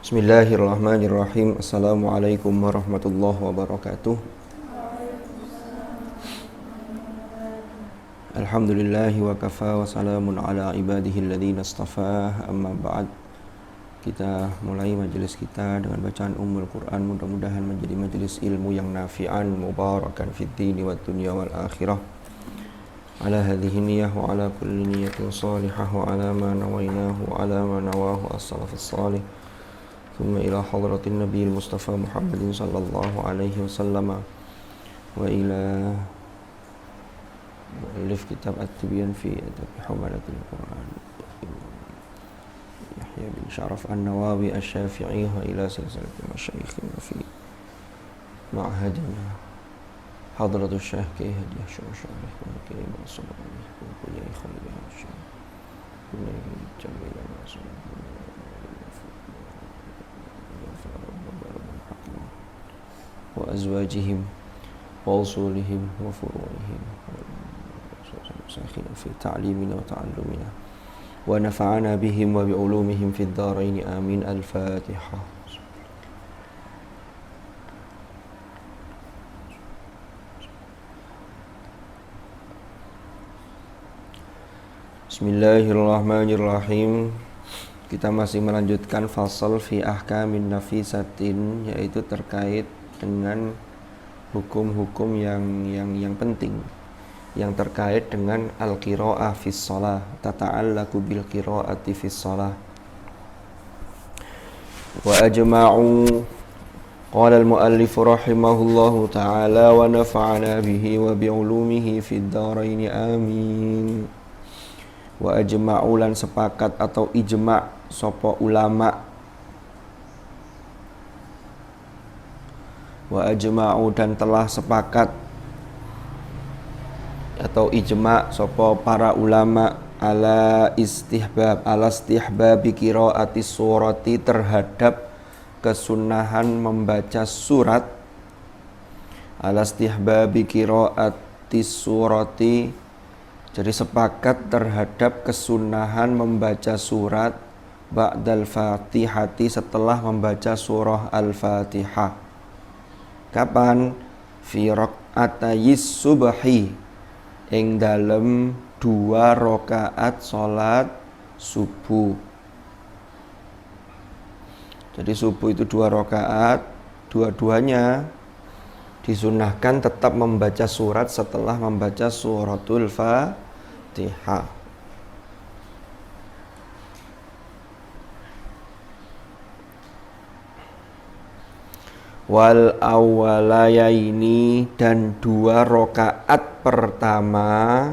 Bismillahirrahmanirrahim. Assalamualaikum warahmatullahi wabarakatuh. Alhamdulillahi wa kafa wa salamun ala ibadihi alladhina astafa. Amma ba'd. Kita mulai majelis kita dengan bacaan Ummul Quran. Mudah-mudahan menjadi majelis ilmu yang nafi'an, mubarakan fid dini wad dunya wal akhirah. Ala hadhihi niyyah wa ala kulli niyyatin salihah wa ala ma nawainahu wa ala ma nawahu as-salafus salih. Thumma ila hadratin nabiyil mustafa Muhammadin sallallahu alaihi wasallam wa ila mu'allif kitab at-tibyan fi adab humalatil Quran Yahya bin Sharaf an-Nawawi asy-Syafi'i wa ila silsilatil masyayikhina fi ma'hadina hadratus syekh Kiai Hadiah Syarif wa Kiai Mansur wa Kiai Khalid Hashim wa Jamil Mansur wa azwajihim wa usulihim wa furu'ihim في تعليمنا وتعلمنا ونفعنا بهم وبعلومهم في الدارين آمين. الفاتحة. Bismillahirrahmanirrahim. Kita masih melanjutkan fasal fi ahkamin nafisatin, yaitu terkait dengan hukum-hukum yang penting yang terkait dengan al-qira'ah fis shalah, tata'allaqu bil qira'ati fis shalah. Wa ajma'u qala al-muallif rahimahullahu ta'ala wa nafa'ana bihi wa bi 'ulumihi fid dharain amin. Wa ajma'u lan sepakat atau ijma' sapa ulama. Wa ajma'u dan telah sepakat atau ijma' sapa para ulama ala istihbab qiraati surati, terhadap kesunahan membaca surat. Ala istihbab qiraati surati, jadi sepakat terhadap kesunahan membaca surat ba'dal fatihati, setelah membaca surah al-fatihah. Kapan? Fi raq'atayis subhi, ing dalem 2 rakaat salat subuh. Jadi subuh itu 2 rakaat, dua-duanya disunahkan tetap membaca surat setelah membaca suratul Fatihah. Wal awwalayaini, dan 2 rakaat pertama.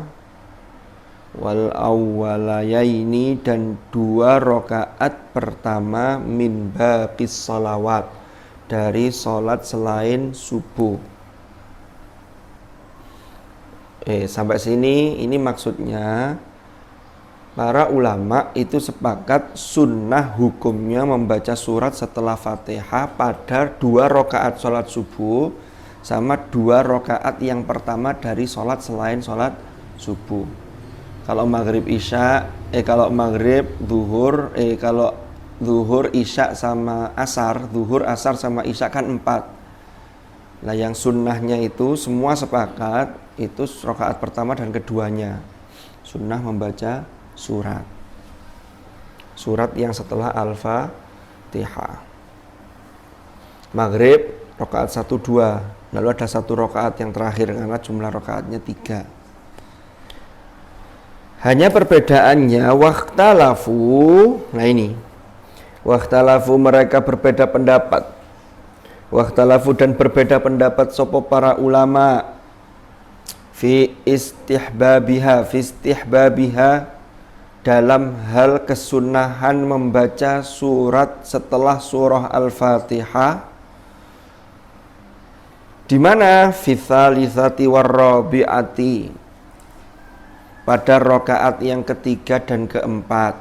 Wal awwalayaini, dan 2 rakaat pertama min baqis salawat, dari salat selain subuh. Sampai sini ini maksudnya para ulama itu sepakat sunnah hukumnya membaca surat setelah Fatihah pada 2 rakaat sholat subuh sama 2 rakaat yang pertama dari sholat selain sholat subuh. Kalau maghrib isya, kalau maghrib zuhur, kalau zuhur isya sama asar, zuhur asar sama isya kan 4. Nah yang sunnahnya itu semua sepakat itu rakaat pertama dan keduanya sunnah membaca surat yang setelah al-Fatihah. Maghrib rakaat 1, 2, lalu ada 1 rakaat yang terakhir karena jumlah rakaatnya 3. Hanya perbedaannya waqtalafu. Nah ini waqtalafu, mereka berbeda pendapat. Waqtalafu, dan berbeda pendapat sapa para ulama fi istihbabiha dalam hal kesunahan membaca surat setelah surah Al-Fatihah. Di mana? Fi tsalitsati warrabi'ati, pada rakaat yang ketiga dan keempat.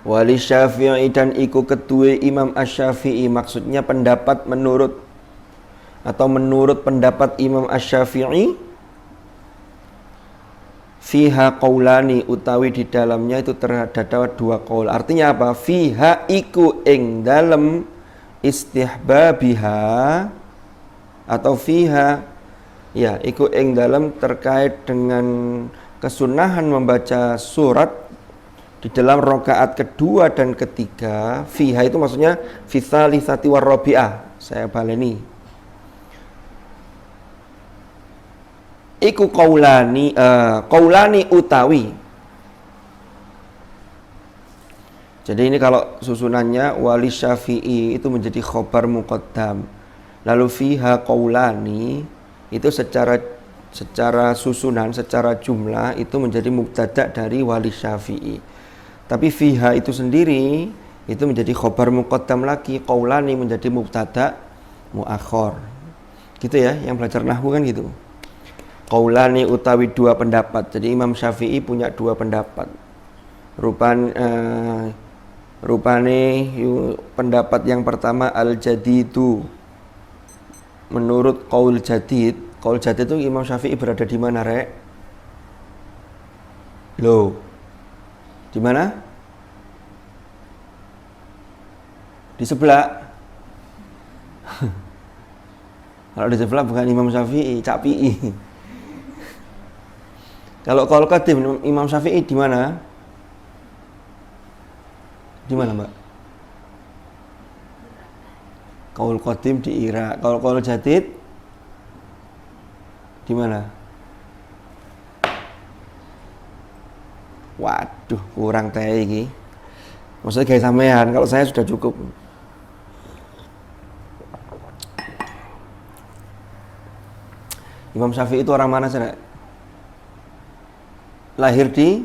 Wali Syafi'i dan iku kedue Imam Asy-Syafi'i, maksudnya pendapat menurut pendapat Imam Asy-Syafi'i, fiha qaulani, utawi di dalamnya itu terdapat dua qaul. Artinya apa? Fiha iku ing dalem istihbabiha, atau fiha ya iku ing dalem terkait dengan kesunahan membaca surat di dalam rakaat kedua dan ketiga. Fiha itu maksudnya fi tsalitsati war rabi'ah. Saya baleni. Iku qaulani utawi. Jadi ini kalau susunannya wali Syafi'i itu menjadi khobar muqaddam. Lalu fiha qaulani itu secara susunan, secara jumlah itu menjadi mubtada dari wali Syafi'i. Tapi fiha itu sendiri itu menjadi khobar muqaddam lagi, qaulani menjadi mubtada muakhor. Gitu ya, yang belajar nahwu kan gitu. Qaulani utawi dua pendapat. Jadi Imam Syafi'i punya dua pendapat. Rupane pendapat yang pertama al-jadidu. Menurut qaul jadid itu Imam Syafi'i berada di mana, Rek? Loh. Di mana? Di sebelah. Kalau di sebelah bukan Imam Syafi'i, Capi'i. Kalau qaul qadim Imam Syafi'i di mana? Di mana, Mbak? Qaul qadim di Irak. Kalau qaul jadid di mana? Waduh, kurang teh iki. Maksudnya kayak sampean, kalau saya sudah cukup. Imam Syafi'i itu orang mana sih, Nek? Lahir di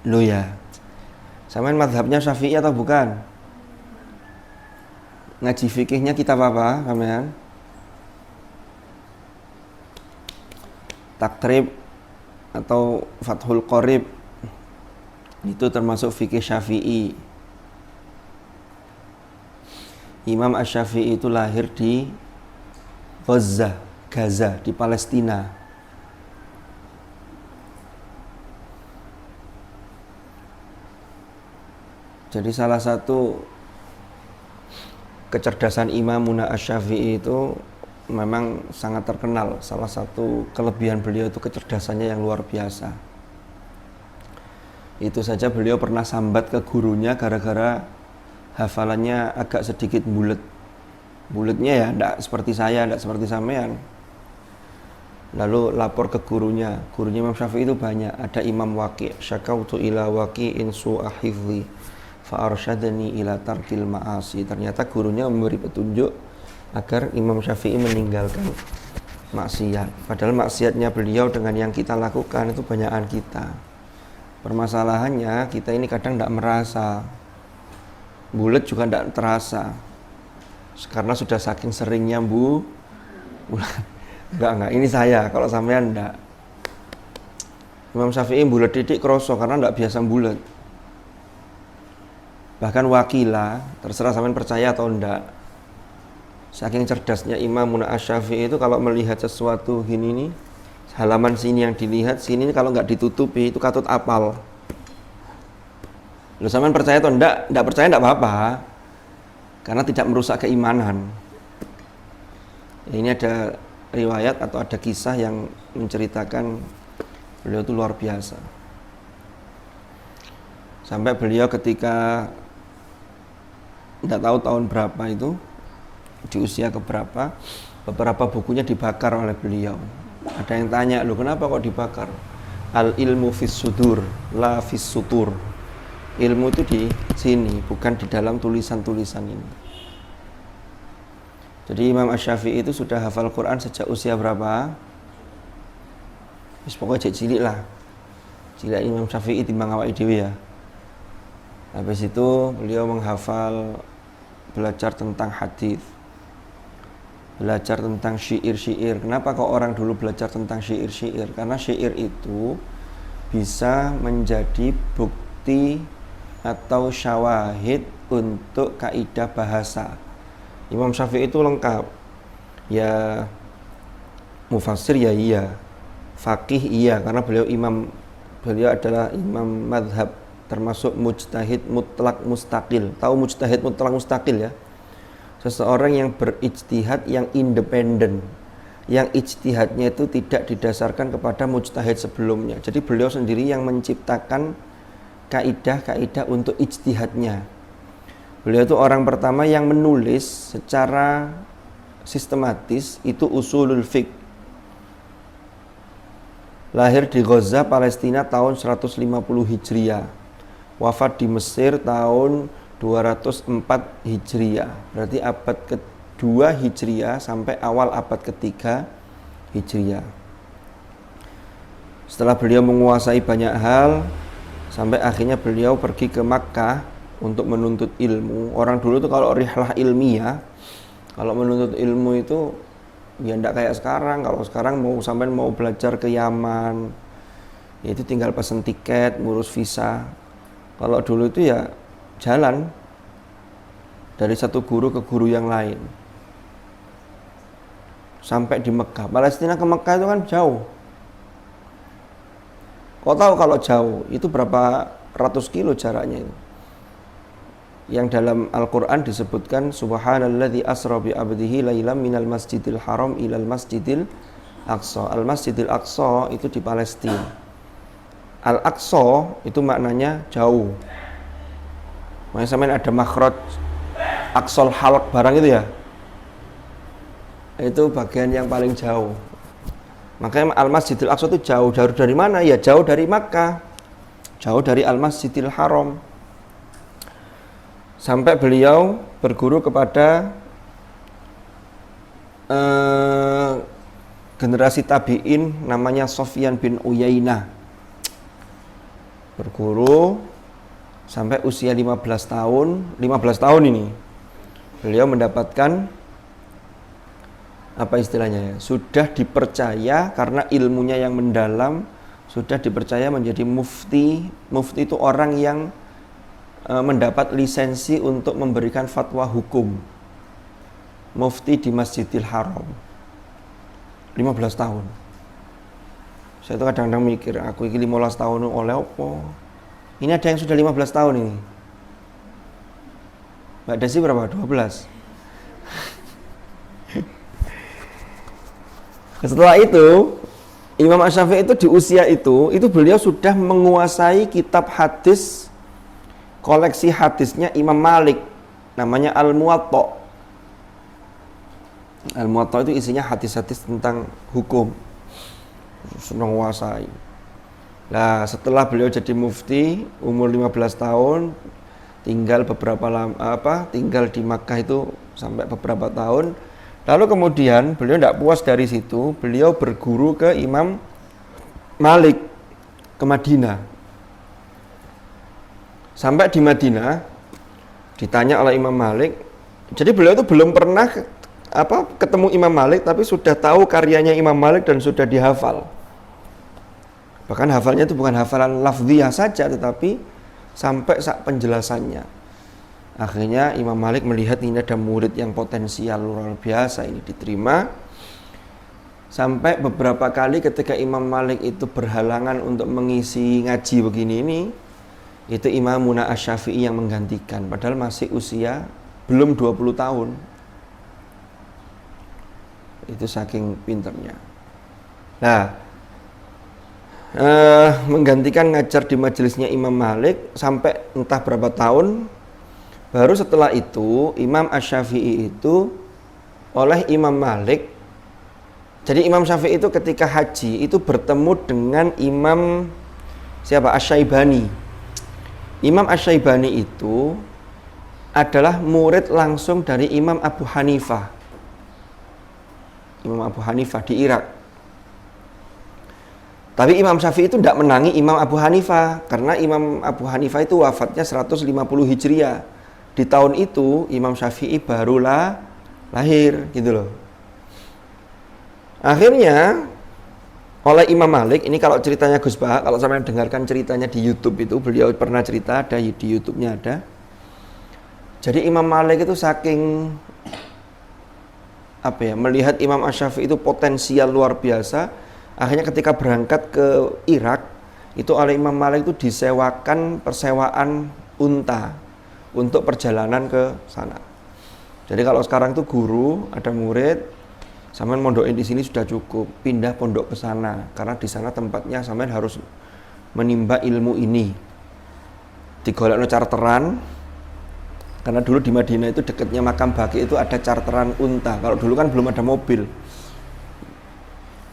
Loh ya. Sampean mazhabnya Syafi'i atau bukan? Ngaji fikihnya kitab apa, sampean? Takrib atau Fathul Qorib, itu termasuk fikih Syafi'i. Imam Asy-Syafi'i itu lahir di Gaza di Palestina. Jadi salah satu kecerdasan Imamuna Asy-Syafi'i itu memang sangat terkenal. Salah satu kelebihan beliau itu kecerdasannya yang luar biasa. Itu saja beliau pernah sambat ke gurunya gara-gara hafalannya agak sedikit bulet. Buletnya ya enggak seperti saya, enggak seperti sampean. Lalu lapor ke gurunya. Gurunya Imam Syafi'i itu banyak. Ada Imam Waqi', syakautu ila waqi'in su'a hifzi fa arsyadani ila tarkil ma'asi. Ternyata gurunya memberi petunjuk agar Imam Syafi'i meninggalkan maksiat. Padahal maksiatnya beliau dengan yang kita lakukan itu banyakan kita. Permasalahannya kita ini kadang tidak merasa, bulet juga tidak terasa, karena sudah saking seringnya bulet. Enggak, ini saya, kalau sampean enggak. Imam Syafi'i bulet titik kroso karena enggak biasa bulet. Bahkan wakilah, terserah sampean percaya atau enggak. Saking cerdasnya Imam Asy-Syafi'i itu kalau melihat sesuatu gini nih, halaman sini yang dilihat, sini kalau nggak ditutupi itu katut apal. Lu sampean percaya atau enggak percaya enggak apa-apa. Karena tidak merusak keimanan. Ini ada riwayat atau ada kisah yang menceritakan beliau itu luar biasa. Sampai beliau ketika tidak tahu tahun berapa itu, di usia keberapa, beberapa bukunya dibakar oleh beliau. Ada yang tanya, loh kenapa kok dibakar? Al ilmu fis sudur, la fis sutur. Ilmu itu di sini, bukan di dalam tulisan-tulisan ini. Jadi Imam Asy-Syafi'i itu sudah hafal Quran sejak usia berapa? Pokoknya cilik lah. Cilik Imam Syafi'i timbang awake dhewe ya. Habis itu beliau menghafal, belajar tentang hadis, belajar tentang syair-syair. Kenapa kok orang dulu belajar tentang syair-syair? Karena syair itu bisa menjadi bukti atau syawahid untuk kaidah bahasa. Imam Syafi'i itu lengkap. Ya mufassir ya iya, faqih iya, karena beliau adalah imam madhab, termasuk mujtahid mutlak mustaqil. Tahu mujtahid mutlak mustaqil ya? Seseorang yang berijtihad yang independen, yang ijtihadnya itu tidak didasarkan kepada mujtahid sebelumnya. Jadi beliau sendiri yang menciptakan kaidah-kaidah untuk ijtihadnya. Beliau itu orang pertama yang menulis secara sistematis itu usulul fiqh. Lahir di Gaza, Palestina tahun 150 Hijriah. Wafat di Mesir tahun 204 Hijriah. Berarti abad kedua Hijriah sampai awal abad ketiga Hijriah. Setelah beliau menguasai banyak hal, sampai akhirnya beliau pergi ke Makkah untuk menuntut ilmu. Orang dulu tuh kalau rihlah ilmiah, kalau menuntut ilmu itu ya enggak kayak sekarang. Kalau sekarang mau belajar ke Yaman, ya itu tinggal pesen tiket, ngurus visa. Kalau dulu itu ya jalan dari satu guru ke guru yang lain sampai di Mekah. Palestina ke Mekah itu kan jauh. Kau tahu kalau jauh itu berapa ratus kilo jaraknya itu. Yang dalam Al-Quran disebutkan Subhanalladzi asra bi abdihi lailam minal masjidil haram ilal masjidil aqsa. Al-Masjidil Aqsa itu di Palestina. Al-Aqsa itu maknanya jauh. Makanya sampai ada makhraj Aqsal Halq barang itu ya. Itu bagian yang paling jauh. Makanya Al-Masjidil Aqsa itu jauh. Jauh dari mana? Ya jauh dari Makkah. Jauh dari Al-Masjidil Haram. Sampai beliau berguru kepada generasi tabi'in namanya Sufyan bin Uyainah. Berguru sampai usia 15 tahun ini. Beliau mendapatkan apa istilahnya ya? Sudah dipercaya karena ilmunya yang mendalam, sudah dipercaya menjadi mufti. Mufti itu orang yang mendapat lisensi untuk memberikan fatwa hukum. Mufti di Masjidil Haram 15 tahun. Saya tuh kadang-kadang mikir, aku ini 15 tahun oleh apa? Ini ada yang sudah 15 tahun ini. Mbak Desi berapa? 12. Setelah itu Imam Asy-Syafi'i itu di usia itu beliau sudah menguasai kitab hadis. Koleksi hadisnya Imam Malik namanya Al-Muwatta. Al-Muwatta itu isinya hadis-hadis tentang hukum. Sudah menguasai. Nah, setelah beliau jadi mufti umur 15 tahun, tinggal tinggal di Makkah itu sampai beberapa tahun. Lalu kemudian beliau tidak puas dari situ, beliau berguru ke Imam Malik ke Madinah. Sampai di Madinah ditanya oleh Imam Malik. Jadi beliau itu belum pernah ketemu Imam Malik, tapi sudah tahu karyanya Imam Malik dan sudah dihafal. Bahkan hafalnya itu bukan hafalan lafziyah saja, tetapi sampai penjelasannya. Akhirnya Imam Malik melihat ini ada murid yang potensial luar biasa, ini diterima. Sampai beberapa kali ketika Imam Malik itu berhalangan untuk mengisi ngaji begini ini, itu Imamuna Asy-Syafi'i yang menggantikan, padahal masih usia belum 20 tahun. Itu saking pinternya. Nah, menggantikan ngajar di majelisnya Imam Malik sampai entah berapa tahun. Baru setelah itu Imam Asy-Syafi'i itu oleh Imam Malik. Jadi Imam Syafi'i itu ketika haji itu bertemu dengan Imam siapa? Asy-Syaibani. Imam Asy-Syaibani itu adalah murid langsung dari Imam Abu Hanifah. Imam Abu Hanifah di Irak. Tapi Imam Syafi'i itu tidak menangi Imam Abu Hanifah, karena Imam Abu Hanifah itu wafatnya 150 Hijriah. Di tahun itu Imam Syafi'i barulah lahir gitu loh. Akhirnya oleh Imam Malik. Ini kalau ceritanya Gus Bah, kalau sampai dengarkan ceritanya di YouTube itu, beliau pernah cerita, ada di YouTube-nya ada. Jadi Imam Malik itu saking melihat Imam Asy-Syafi'i itu potensial luar biasa, akhirnya ketika berangkat ke Irak itu oleh Imam Malik itu disewakan persewaan unta untuk perjalanan ke sana. Jadi kalau sekarang itu guru ada murid, sampean mondokin di sini sudah cukup, pindah pondok ke sana karena di sana tempatnya sampean harus menimba ilmu ini. Digolekno charteran. Karena dulu di Madinah itu dekatnya makam Baqi itu ada charteran unta. Kalau dulu kan belum ada mobil.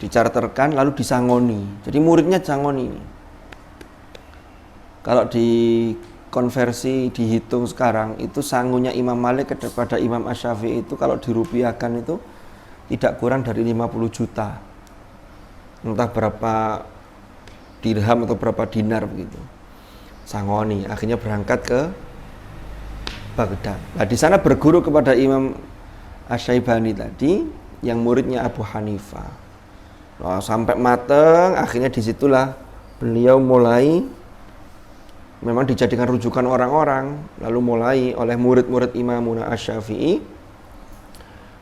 Dicharterkan lalu disangoni. Jadi muridnya disangoni. Kalau dikonversi dihitung sekarang itu sangunya Imam Malik kepada Imam Asy-Syafi'i itu kalau dirupiahkan itu tidak kurang dari 50 juta. Entah berapa dirham atau berapa dinar begitu. Sangoni, akhirnya berangkat ke Baghdad. Nah, di sana berguru kepada Imam Asy-Syaibani tadi, yang muridnya Abu Hanifah. Nah, sampai mateng, akhirnya disitulah beliau mulai memang dijadikan rujukan orang-orang, lalu mulai oleh murid-murid Imam Asy-Syafi'i,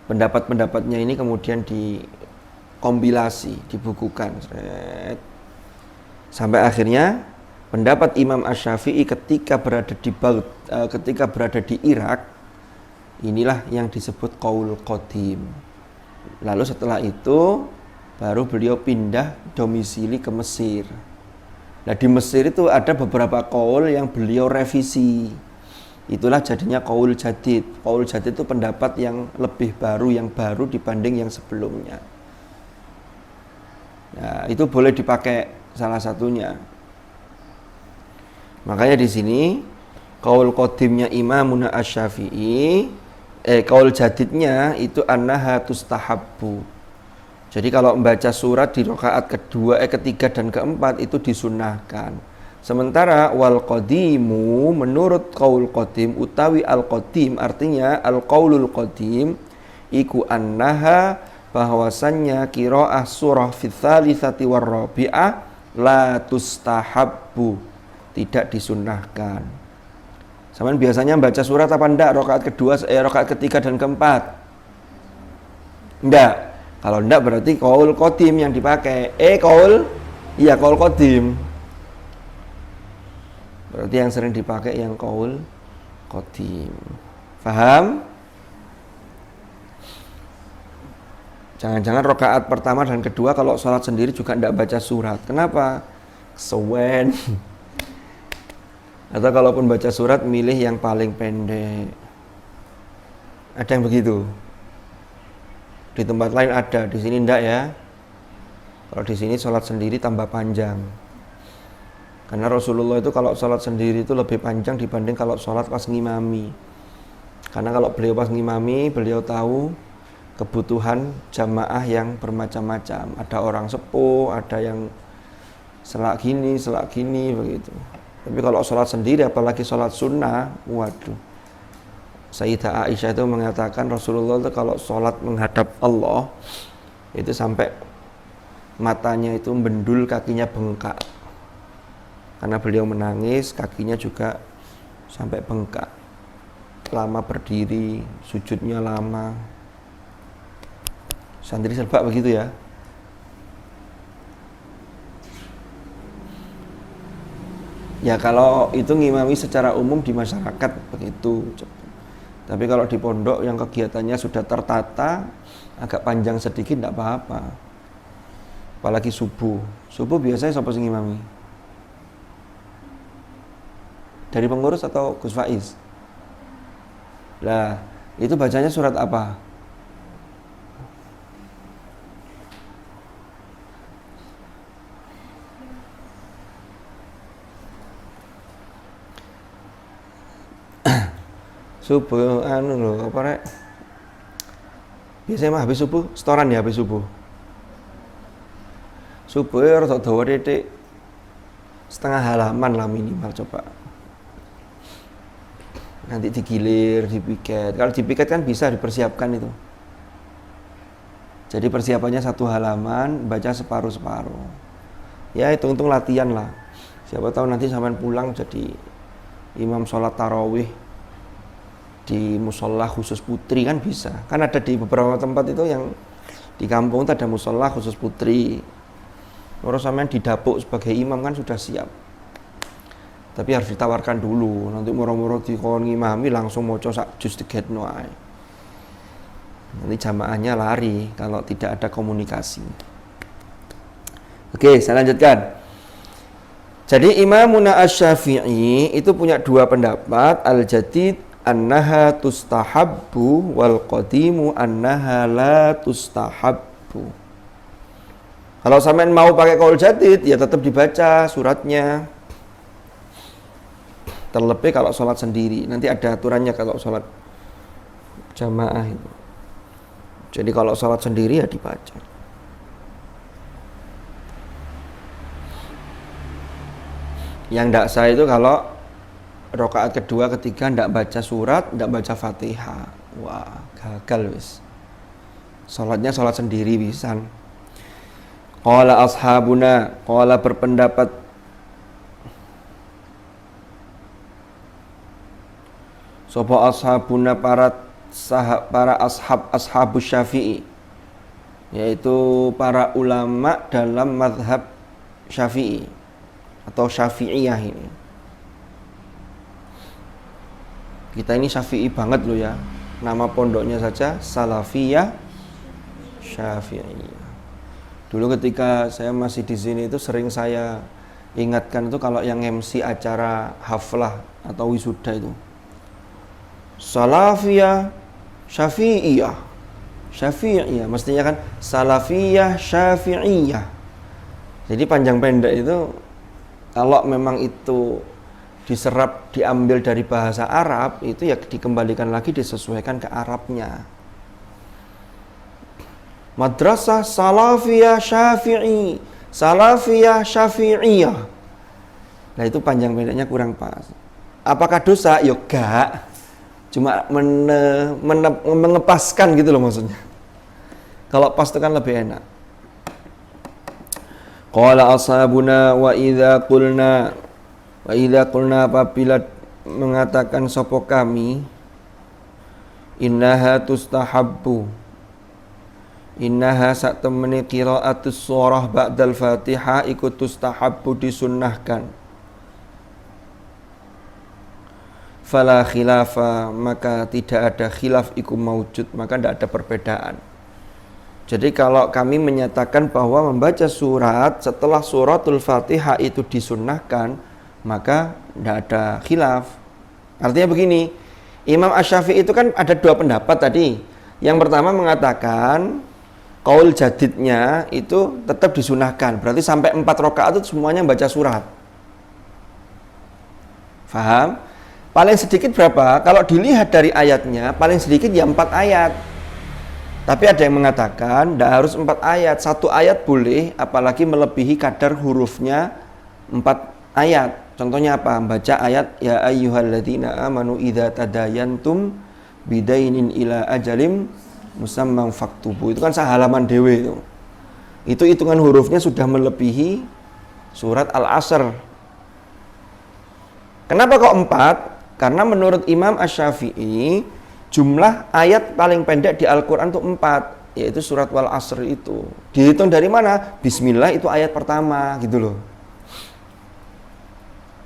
pendapat-pendapatnya ini kemudian dikompilasi, dibukukan, sampai akhirnya pendapat Imam Asy-Syafi'i ketika berada di Irak, inilah yang disebut qaul qadim. Lalu setelah itu baru beliau pindah domisili ke Mesir. Nah, di Mesir itu ada beberapa qaul yang beliau revisi. Itulah jadinya qaul jadid. Qaul jadid itu pendapat yang lebih baru, yang baru dibanding yang sebelumnya. Nah, itu boleh dipakai salah satunya. Makanya di sini qaul qadimnya Imam Asy-Syafi'i, qaul jadidnya itu annaha tustahabbu. Jadi kalau membaca surat di rakaat kedua, ketiga dan keempat itu disunnahkan. Sementara wal qadimu menurut qaul qadim utawi al qadim artinya al qaulul qadim iku annaha bahwasannya qiraah surah fi tsalitsati war rabi'ah la tustahabbu, tidak disunnahkan. Sampeyan biasanya baca surat apa enggak rakaat kedua, rakaat ketiga dan keempat? Enggak. Kalau enggak berarti qaul qadim yang dipakai. Qaul qadim. Berarti yang sering dipakai yang qaul qadim. Paham? Jangan-jangan rakaat pertama dan kedua kalau sholat sendiri juga enggak baca surat. Kenapa? Kesuwen. Atau kalaupun baca surat milih yang paling pendek. Ada yang begitu. Di tempat lain ada, di sini enggak ya. Kalau di sini sholat sendiri tambah panjang. Karena Rasulullah itu kalau sholat sendiri itu lebih panjang dibanding kalau sholat pas ngimami. Karena kalau beliau pas ngimami, beliau tahu kebutuhan jamaah yang bermacam-macam. Ada orang sepuh, ada yang selak gini begitu. Tapi kalau sholat sendiri, apalagi sholat sunnah, waduh. Sayyidah Aisyah itu mengatakan Rasulullah itu kalau sholat menghadap Allah, itu sampai matanya itu mendul, kakinya bengkak. Karena beliau menangis, kakinya juga sampai bengkak. Lama berdiri, sujudnya lama. Santri serba begitu ya. Ya kalau itu ngimami secara umum di masyarakat begitu. Tapi kalau di pondok yang kegiatannya sudah tertata, agak panjang sedikit tidak apa-apa. Apalagi subuh. Subuh biasanya siapa sing ngimami? Dari pengurus atau Gus Faiz? Lah, itu bacanya surat apa? Subuh anu lho, apa rek? Biasanya mah habis subuh, setoran ya habis subuh. Subuh ya rada dawa titik setengah halaman lah minimal coba. Nanti digilir, dipiket. Kalau dipiket kan bisa dipersiapkan itu. Jadi persiapannya 1 halaman, baca separuh-separuh. Ya hitung-hitung latihan lah. Siapa tahu nanti sampean pulang jadi imam sholat tarawih di musola khusus putri kan bisa. Kan ada di beberapa tempat itu yang di kampung itu ada musola khusus putri. Orang sampean didapuk sebagai imam kan sudah siap. Tapi harus ditawarkan dulu. Nanti moro-moro dikon ngimami langsung moco sak jus digetno ae. Nanti jamaahnya lari kalau tidak ada komunikasi. Oke, saya lanjutkan. Jadi Imamuna Asy-Syafi'i itu punya 2 pendapat. Al-Jadid annaha tustahabbu wal qadimu annaha la tustahabbu. Kalau sampean mau pakai qaul jadid ya tetap dibaca suratnya. Terlebih kalau sholat sendiri. Nanti ada aturannya kalau sholat jamaah itu. Jadi kalau sholat sendiri ya dibaca. Yang tidak sah itu kalau rakaat kedua, ketiga tidak baca surat, tidak baca Fatihah. Wah, gagal wis. Sholatnya sholat sendiri pisan. Qala ashabuna, qala berpendapat sapa ashabuna para ashabus Syafi'i, yaitu para ulama dalam mazhab Syafi'i atau Syafi'iyah ini. Kita ini Syafi'i banget loh ya. Nama pondoknya saja Salafiyah Syafi'iyah. Dulu ketika saya masih di sini itu sering saya ingatkan itu kalau yang MC acara haflah atau wisuda itu. Salafiyah Syafi'iyah. Syafi'iyah mestinya kan Salafiyah Syafi'iyah. Jadi panjang pendek itu kalau memang itu diserap diambil dari bahasa Arab itu ya dikembalikan lagi disesuaikan ke Arabnya. Madrasah Salafiyah Syafi'i, Salafiyah Syafi'iyah. Nah itu panjang pendeknya kurang pas. Apakah dosa? Ya enggak. Cuma mengepaskan gitu loh maksudnya. Kalau pas itu kan lebih enak. Qala ashabuna wa idza qulna apabila mengatakan sapa kami innaha tustahabbu, innaha sak temene qiraatus surah ba'dal Fatihah ikut tustahabbu disunnahkan. Fala khilafa, maka tidak ada khilaf iku maujud, maka tidak ada perbedaan. Jadi kalau kami menyatakan bahwa membaca surat setelah suratul Fatihah itu disunnahkan, maka tidak ada khilaf. Artinya begini, Imam Asy-Syafi'i itu kan ada 2 pendapat tadi. Yang pertama mengatakan qaul jadidnya itu tetap disunahkan. Berarti sampai 4 rakaat itu semuanya baca surat. Faham? Paling sedikit berapa? Kalau dilihat dari ayatnya, paling sedikit ya 4 ayat. Tapi ada yang mengatakan tidak harus 4 ayat. 1 ayat boleh, apalagi melebihi kadar hurufnya 4 ayat. Contohnya apa? Baca ayat ya ayyuhalladzina amanu idza tadayantum bidainin ila ajalim musamman faktubu. Itu kan sehalaman dewe itu. Itu hitungan hurufnya sudah melebihi surat Al-Asr. Kenapa kok 4? Karena menurut Imam Asy-Syafi'i jumlah ayat paling pendek di Al-Quran itu 4, yaitu surat Wal Asr itu. Dihitung dari mana? Bismillah itu ayat pertama gitu loh.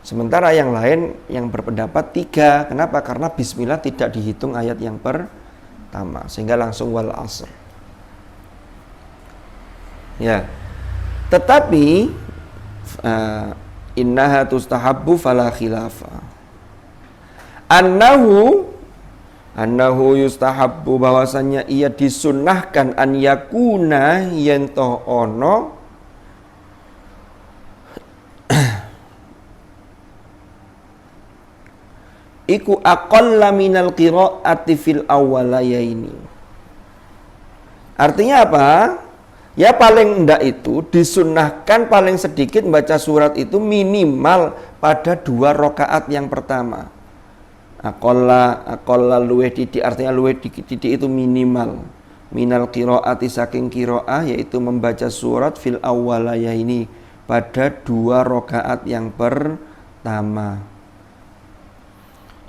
Sementara yang lain yang berpendapat 3. Kenapa? Karena Bismillah tidak dihitung ayat yang pertama, sehingga langsung Wal Asr. Ya. Tetapi innaha tustahabbu fala khilafa. Annahu yustahabbu, bahwasannya ia disunnahkan an yakuna yen to ono iku aqalla minal qiraati fil awwalayaini. Artinya apa? Ya paling enggak itu disunnahkan paling sedikit baca surat itu minimal pada 2 rakaat yang pertama. Aqalla luweh titik, artinya luweh titik itu minimal. minal qiraati saking qiraah, yaitu membaca surat fil awwalayah ini pada 2 rakaat yang pertama.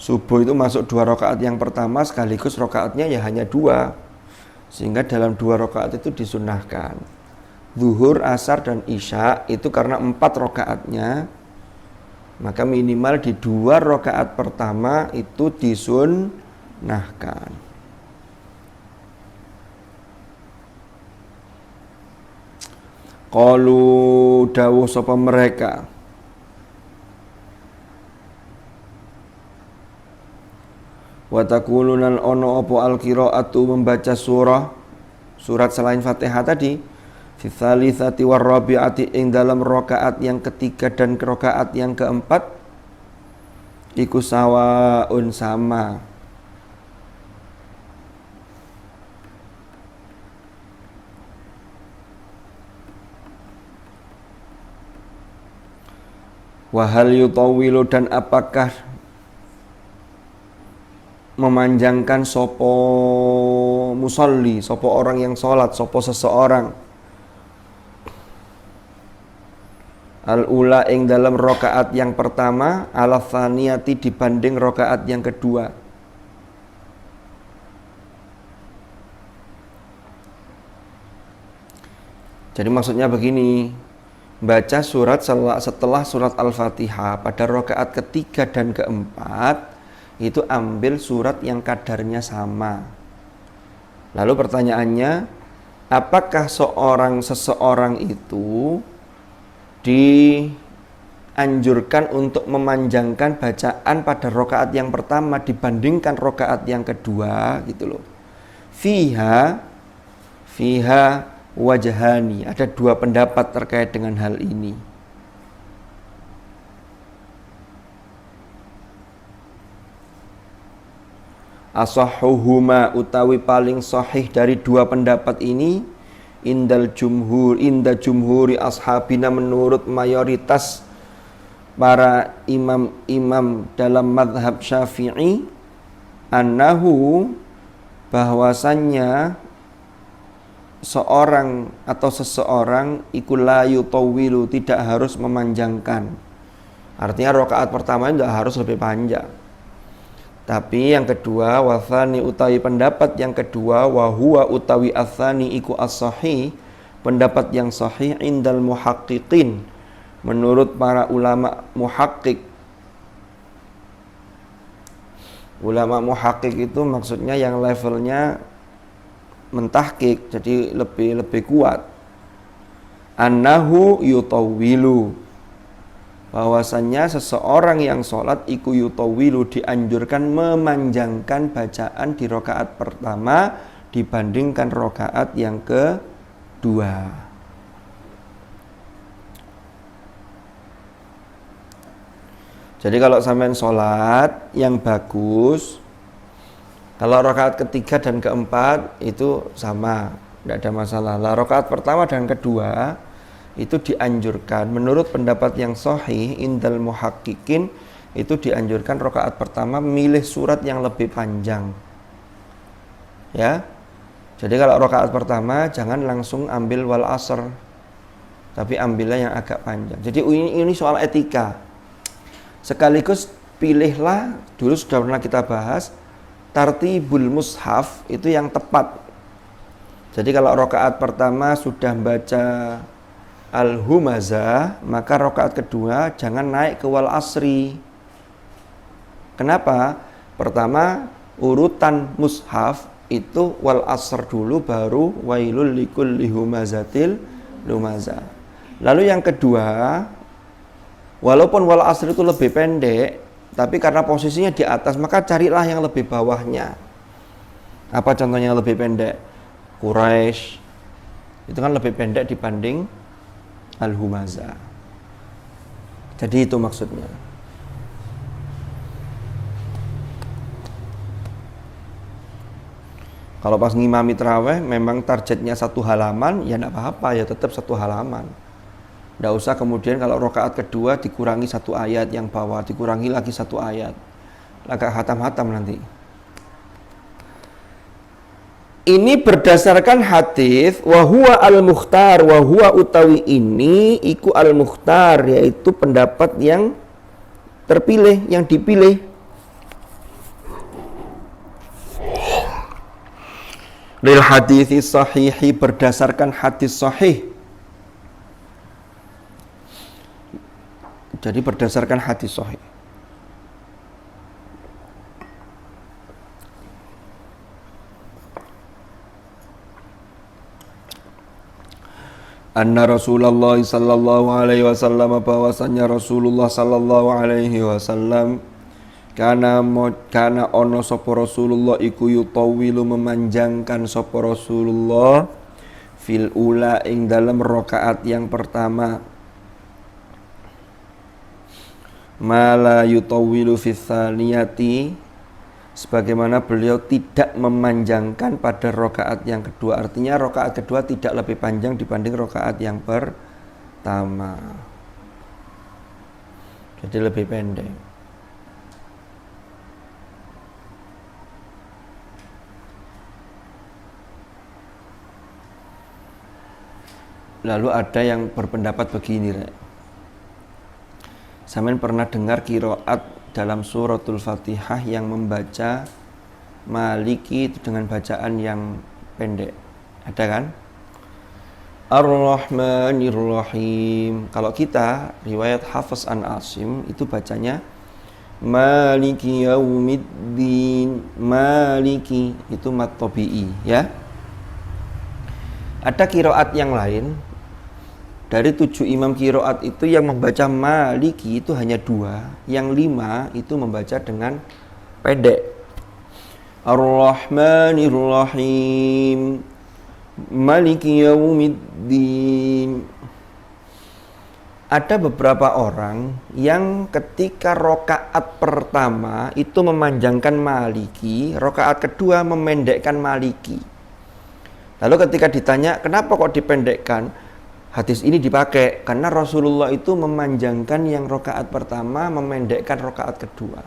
Subuh itu masuk 2 rakaat yang pertama, sekaligus rakaatnya ya hanya 2, sehingga dalam 2 rakaat itu disunnahkan. Zuhur, asar, dan isya itu karena 4 rakaatnya, maka minimal di 2 rakaat pertama itu disunnahkan. Qalu dawuh sapa mereka, wa taqulunal ono opo al-qiraatu membaca surat selain Fatihah tadi, fi tsalitsati war rabi'ati ing dalam rakaat yang ketiga dan rakaat yang keempat, iku sawaun sama. Wa hal yutawwilu, dan apakah memanjangkan sopo musalli, sopo orang yang sholat, sopo seseorang, al-ula ing dalam rakaat yang pertama, ala tsaniyati dibanding rakaat yang kedua. Jadi maksudnya begini, baca surat setelah surat Al-Fatihah pada rakaat ketiga dan keempat, itu ambil surat yang kadarnya sama. Lalu pertanyaannya, apakah seseorang itu dianjurkan untuk memanjangkan bacaan pada rakaat yang pertama dibandingkan rakaat yang kedua, gitu loh. Fiha wajhani, ada 2 pendapat terkait dengan hal ini. Asahhuhuma, utawi paling sahih dari 2 pendapat ini, inda jumhuri ashabina, menurut mayoritas para imam-imam dalam mazhab Syafi'i, annahu, bahwasannya seorang atau seseorang iku la yutawwilu, tidak harus memanjangkan. Artinya rakaat pertama tidak harus lebih panjang. Tapi yang kedua, wathani, utawi pendapat yang kedua, wahuwa utawi athani iku as-sahih, pendapat yang sahih indal muhaqqiqin, menurut para ulama muhaqqiq. Ulama muhaqqiq itu maksudnya yang levelnya mentahqiq, jadi lebih kuat. Annahu yutawwilu, bahwasannya seseorang yang sholat iku yutawwilu, dianjurkan memanjangkan bacaan di rakaat pertama dibandingkan rakaat yang kedua. Jadi kalau sampean sholat yang bagus, kalau rakaat ketiga dan keempat itu sama, tidak ada masalah. Lah rakaat pertama dan kedua itu dianjurkan, menurut pendapat yang sahih indal muhaqqiqin, itu dianjurkan rakaat pertama milih surat yang lebih panjang. Ya. Jadi kalau rakaat pertama jangan langsung ambil wal asr, tapi ambillah yang agak panjang. Jadi ini soal etika. Sekaligus pilihlah, dulu sudah pernah kita bahas, tartibul mushaf itu yang tepat. Jadi kalau rakaat pertama sudah baca al-humazah, maka rakaat kedua jangan naik ke wal asri. Kenapa? Pertama, urutan mushaf itu wal asr dulu, baru wailul likulli humazatil lumazah. Lalu yang kedua, walaupun wal asr itu lebih pendek, tapi karena posisinya di atas, maka carilah yang lebih bawahnya. Apa contohnya yang lebih pendek? Quraisy. Itu kan lebih pendek dibanding al-humazah. Jadi itu maksudnya. Kalau pas ngimami tarawih memang targetnya 1 halaman, ya enggak apa-apa, ya tetap 1 halaman. Tidak usah kemudian kalau rakaat kedua dikurangi 1 ayat yang bawah, dikurangi lagi 1 ayat. Agak hatam-hatam nanti. Ini berdasarkan hadis wa huwa al-mukhtar, wa huwa utawi ini iku al-mukhtar, yaitu pendapat yang terpilih, yang dipilih. Lil hadithi sahihi, berdasarkan hadis sahih. Jadi berdasarkan hadis sahih. Anna Rasulullah sallallahu alaihi wasallam, bahwasanya Rasulullah sallallahu alaihi wasallam kana ono sapa Rasulullah iku yutawilu, memanjangkan sapa Rasulullah fil ula ing dalam rakaat yang pertama, mala yutawilu fis tsaniyati, sebagaimana beliau tidak memanjangkan pada rakaat yang kedua. Artinya rakaat kedua tidak lebih panjang dibanding rakaat yang pertama. Jadi lebih pendek. Lalu ada yang berpendapat begini, Rek. Sampeyan pernah dengar qiraat dalam suratul Fatihah yang membaca Maliki itu dengan bacaan yang pendek? Ada kan? Ar-Rahmanir-Rahim. Kalau kita riwayat Hafiz an Asim itu bacanya Maliki Yaumiddin. Maliki itu mat tabi'i, ya. Ada qiraat yang lain. Dari 7 imam qiraat itu yang membaca Maliki itu hanya 2, yang 5 itu membaca dengan pendek. Ar-Rahmanir-Rahim, Maliki Yaumiddin. Ada beberapa orang yang ketika rakaat pertama itu memanjangkan Maliki, rakaat kedua memendekkan Maliki. Lalu ketika ditanya, kenapa kok dipendekkan? Hadis ini dipakai karena Rasulullah itu memanjangkan yang rakaat pertama, memendekkan rakaat kedua.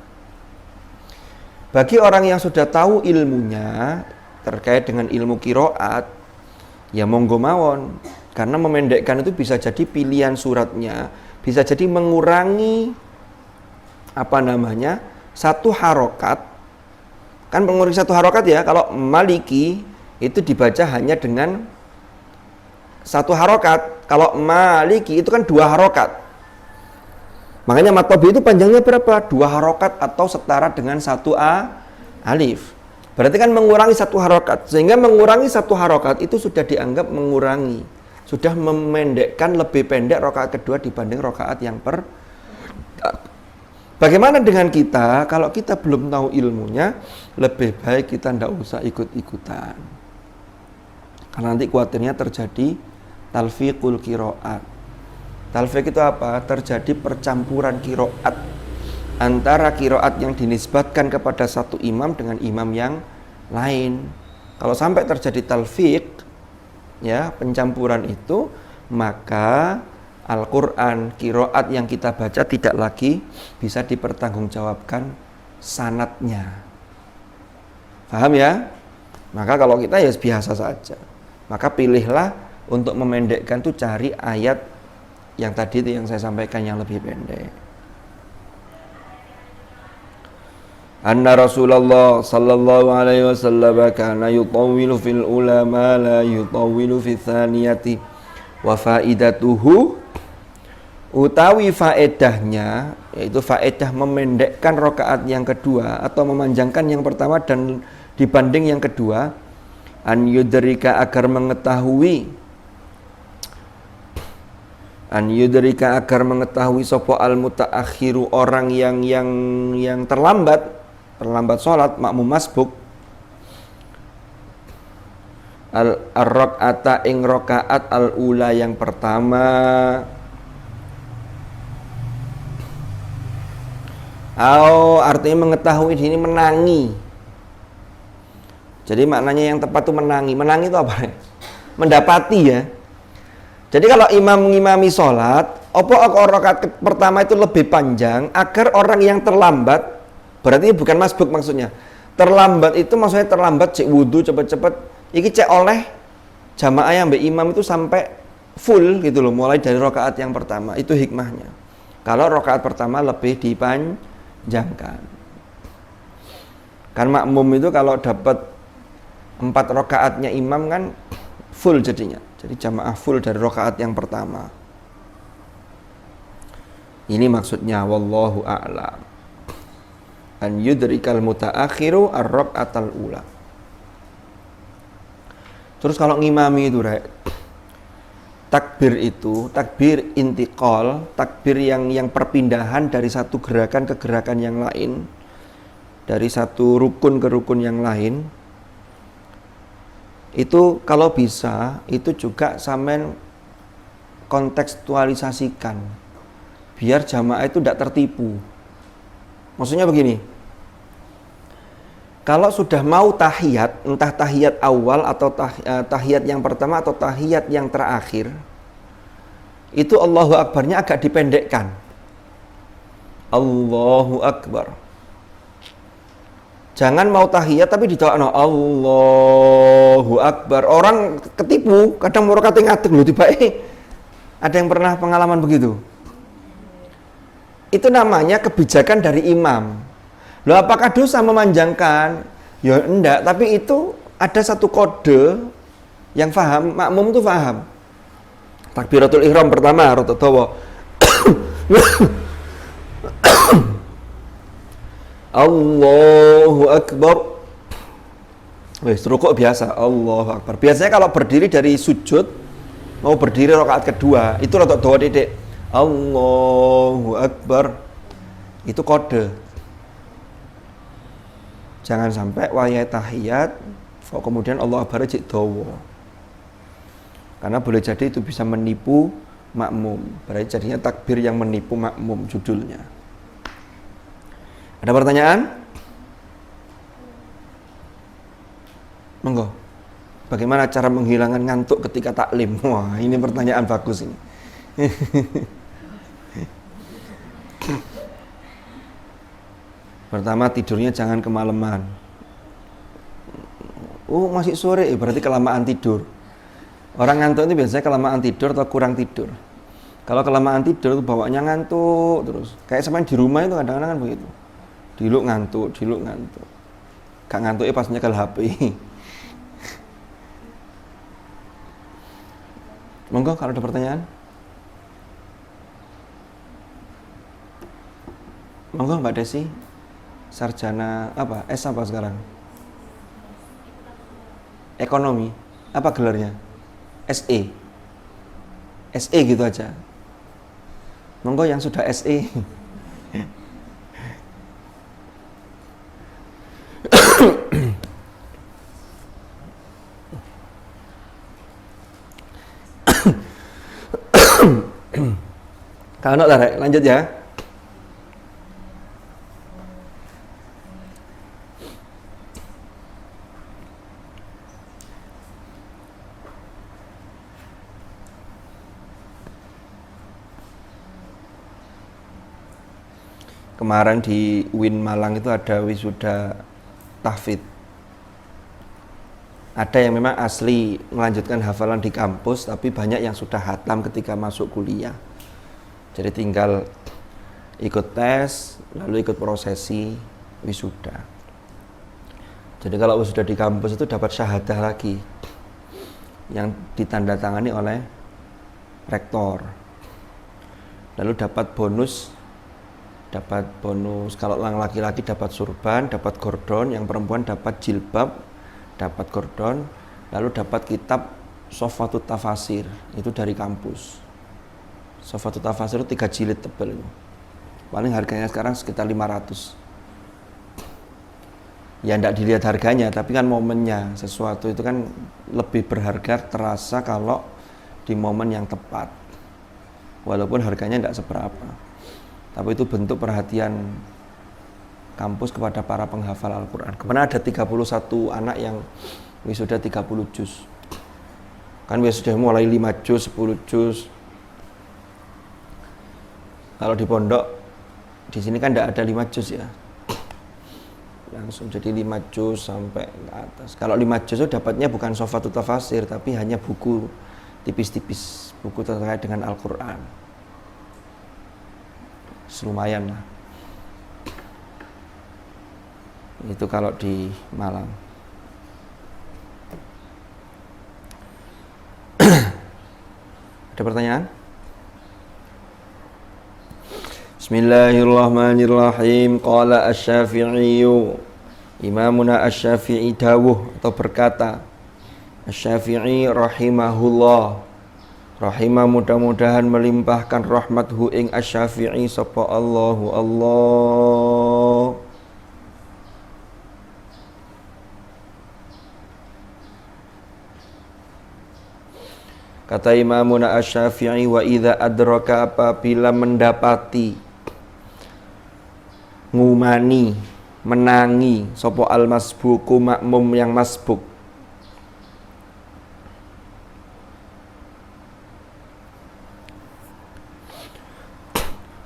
Bagi orang yang sudah tahu ilmunya terkait dengan ilmu qiraat, ya monggo mawon. Karena memendekkan itu bisa jadi pilihan suratnya, bisa jadi mengurangi satu harokat. Kan mengurangi satu harokat ya. Kalau Maliki itu dibaca hanya dengan satu harokat. Kalau Maliki itu kan 2 harokat. Makanya matobi itu panjangnya berapa? 2 harokat atau setara dengan 1 alif. Berarti kan mengurangi 1 harokat. Sehingga mengurangi 1 harokat itu sudah dianggap mengurangi, sudah memendekkan, lebih pendek rakaat kedua dibanding rakaat yang Bagaimana dengan kita? Kalau kita belum tahu ilmunya, lebih baik kita tidak usah ikut-ikutan. Karena nanti khawatirnya terjadi talfiqul qiraat. Talfiq itu apa? Terjadi percampuran qiraat antara qiraat yang dinisbatkan kepada satu imam dengan imam yang lain. Kalau sampai terjadi talfiq, ya, pencampuran itu, maka Al-Qur'an, qiraat yang kita baca tidak lagi bisa dipertanggungjawabkan sanadnya. Paham ya? Maka kalau kita ya biasa saja. Maka pilihlah untuk memendekkan tuh cari ayat yang tadi itu yang saya sampaikan yang lebih pendek. Anna Rasulullah sallallahu alaihi wasallam kana yutawwilu fil ulama la yutawwilu fi tsaniyati wa faidatuhu, utawi faedahnya, yaitu faedah memendekkan rakaat yang kedua atau memanjangkan yang pertama dan dibanding yang kedua, an yudrika, agar mengetahui sapa al mutaakhiru, orang yang terlambat salat, makmum masbuk, ar-rakaata ing rakaat al-ula yang pertama, artinya mengetahui ini menangi. Jadi maknanya yang tepat itu menangi. Menangi itu apa? Mendapati ya. Jadi kalau imam mengimami sholat, rakaat pertama itu lebih panjang agar orang yang terlambat, berarti bukan masbuk maksudnya. Terlambat itu maksudnya terlambat cek wudhu cepet-cepet, Iki cek oleh jamaah yang mbak imam itu sampai full gitu loh, mulai dari rakaat yang pertama. Itu hikmahnya. Kalau rakaat pertama lebih dipanjangkan. Kan makmum itu kalau dapat 4 rakaatnya imam kan full jadinya. Jadi jamaah full dari rakaat yang pertama. Ini maksudnya wallahu a'lam. An yudrikal mutaakhiru ar-raka'atal ula. Terus kalau ngimami itu, Rek, takbir itu, takbir intiqal, takbir yang perpindahan dari satu gerakan ke gerakan yang lain, dari satu rukun ke rukun yang lain, itu kalau bisa, itu juga sampean kontekstualisasikan, biar jamaah itu tidak tertipu. Maksudnya begini, kalau sudah mau tahiyat, entah tahiyat awal atau tahiyat yang pertama atau tahiyat yang terakhir, itu Allahu Akbarnya agak dipendekkan. Allahu Akbar. Jangan mau tahiyat tapi didawakno Allahu Akbar. Orang ketipu, kadang mau kate ngadeg lho tiba ada yang pernah pengalaman begitu. Itu namanya kebijakan dari imam. Loh, apakah dosa memanjangkan? Ya enggak, tapi itu ada satu kode yang paham, makmum itu paham. Takbiratul ihram pertama rada dawa. Allahu Akbar. Wes rukuk biasa, Allahu Akbar. Biasanya kalau berdiri dari sujud, mau berdiri rakaat kedua, itu rada dawa titik. Allahu Akbar. Itu kode. Jangan sampai wayai tahiyat kok kemudian Allah Akbar cek dawa. Karena boleh jadi itu bisa menipu makmum. Berarti jadinya takbir yang menipu makmum judulnya. Ada pertanyaan? Monggo. Bagaimana cara menghilangkan ngantuk ketika taklim? Wah, ini pertanyaan bagus ini. Pertama, tidurnya jangan kemalaman. Oh, masih sore, berarti kelamaan tidur. Orang ngantuk itu biasanya kelamaan tidur atau kurang tidur. Kalau kelamaan tidur itu bawaannya ngantuk terus. Kayak sampai di rumah itu kadang-kadang kan begitu. Diluk ngantuk. Gak ngantuknya pas nyekel HP. Monggo kalau ada pertanyaan. Monggo Mbak Desi. Sarjana apa? S apa sekarang? Ekonomi. Apa gelarnya? SE. SE gitu aja. Monggo yang sudah SE. Kalau tarik, lanjut ya. Kemarin di UIN Malang itu ada wisuda tahfidz. Ada yang memang asli melanjutkan hafalan di kampus, tapi banyak yang sudah hatam ketika masuk kuliah. Jadi tinggal ikut tes, lalu ikut prosesi wisuda. Jadi kalau wisuda di kampus itu dapat syahadah lagi yang ditandatangani oleh rektor. Lalu dapat bonus kalau yang laki-laki dapat surban, dapat gordon, yang perempuan dapat jilbab, dapat gordon, lalu dapat kitab Sofatut Tafasir, itu dari kampus. Sofatut Tafasir itu 3 jilid tebal itu. Paling harganya sekarang sekitar 500. Ya enggak dilihat harganya, tapi kan momennya. Sesuatu itu kan lebih berharga terasa kalau di momen yang tepat. Walaupun harganya enggak seberapa. Tapi itu bentuk perhatian kampus kepada para penghafal Al-Quran. Kemana ada 31 anak yang wisuda 30 juz. Kan wisuda mulai 5 juz, 10 juz. Kalau di pondok, di sini kan tidak ada 5 juz ya. langsung jadi 5 juz sampai ke atas. Kalau 5 juz itu dapatnya bukan Sofatut Tafasir, tapi hanya buku tipis-tipis, buku terkait dengan Al-Quran. Lumayan lah. Itu kalau di Malang. Ada pertanyaan? Bismillahirrahmanirrahim. Qala asy-Syafi'i, Imamuna asy-Syafi'i dawuh atau berkata, asy-Syafi'i rahimahullah, rahimah mudah-mudahan melimpahkan rahmathu ing asy-Syafi'i sapa Allahu Allah. Kata Imamuna asy-Syafi'i, wa idza adraka, apabila mendapati, ngumani, menangi sapa al-masbuku makmum yang masbuk.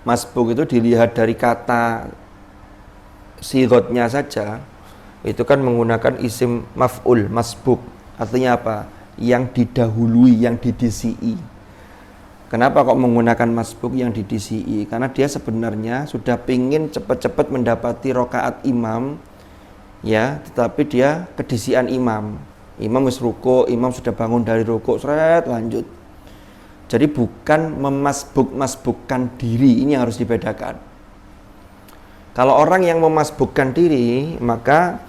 Masbuk itu dilihat dari kata sigotnya saja, itu kan menggunakan isim maf'ul, masbuk. Artinya apa? Yang didahului, yang didisi'i. Kenapa kok menggunakan masbuk yang didisi'i? Karena dia sebenarnya sudah pingin cepat-cepat mendapati rokaat imam, ya, tetapi dia kedisian imam. Imam wis ruku, imam sudah bangun dari ruku, seret lanjut. Jadi bukan memasbuk-masbukkan diri, ini harus dibedakan. Kalau orang yang memasbukkan diri, maka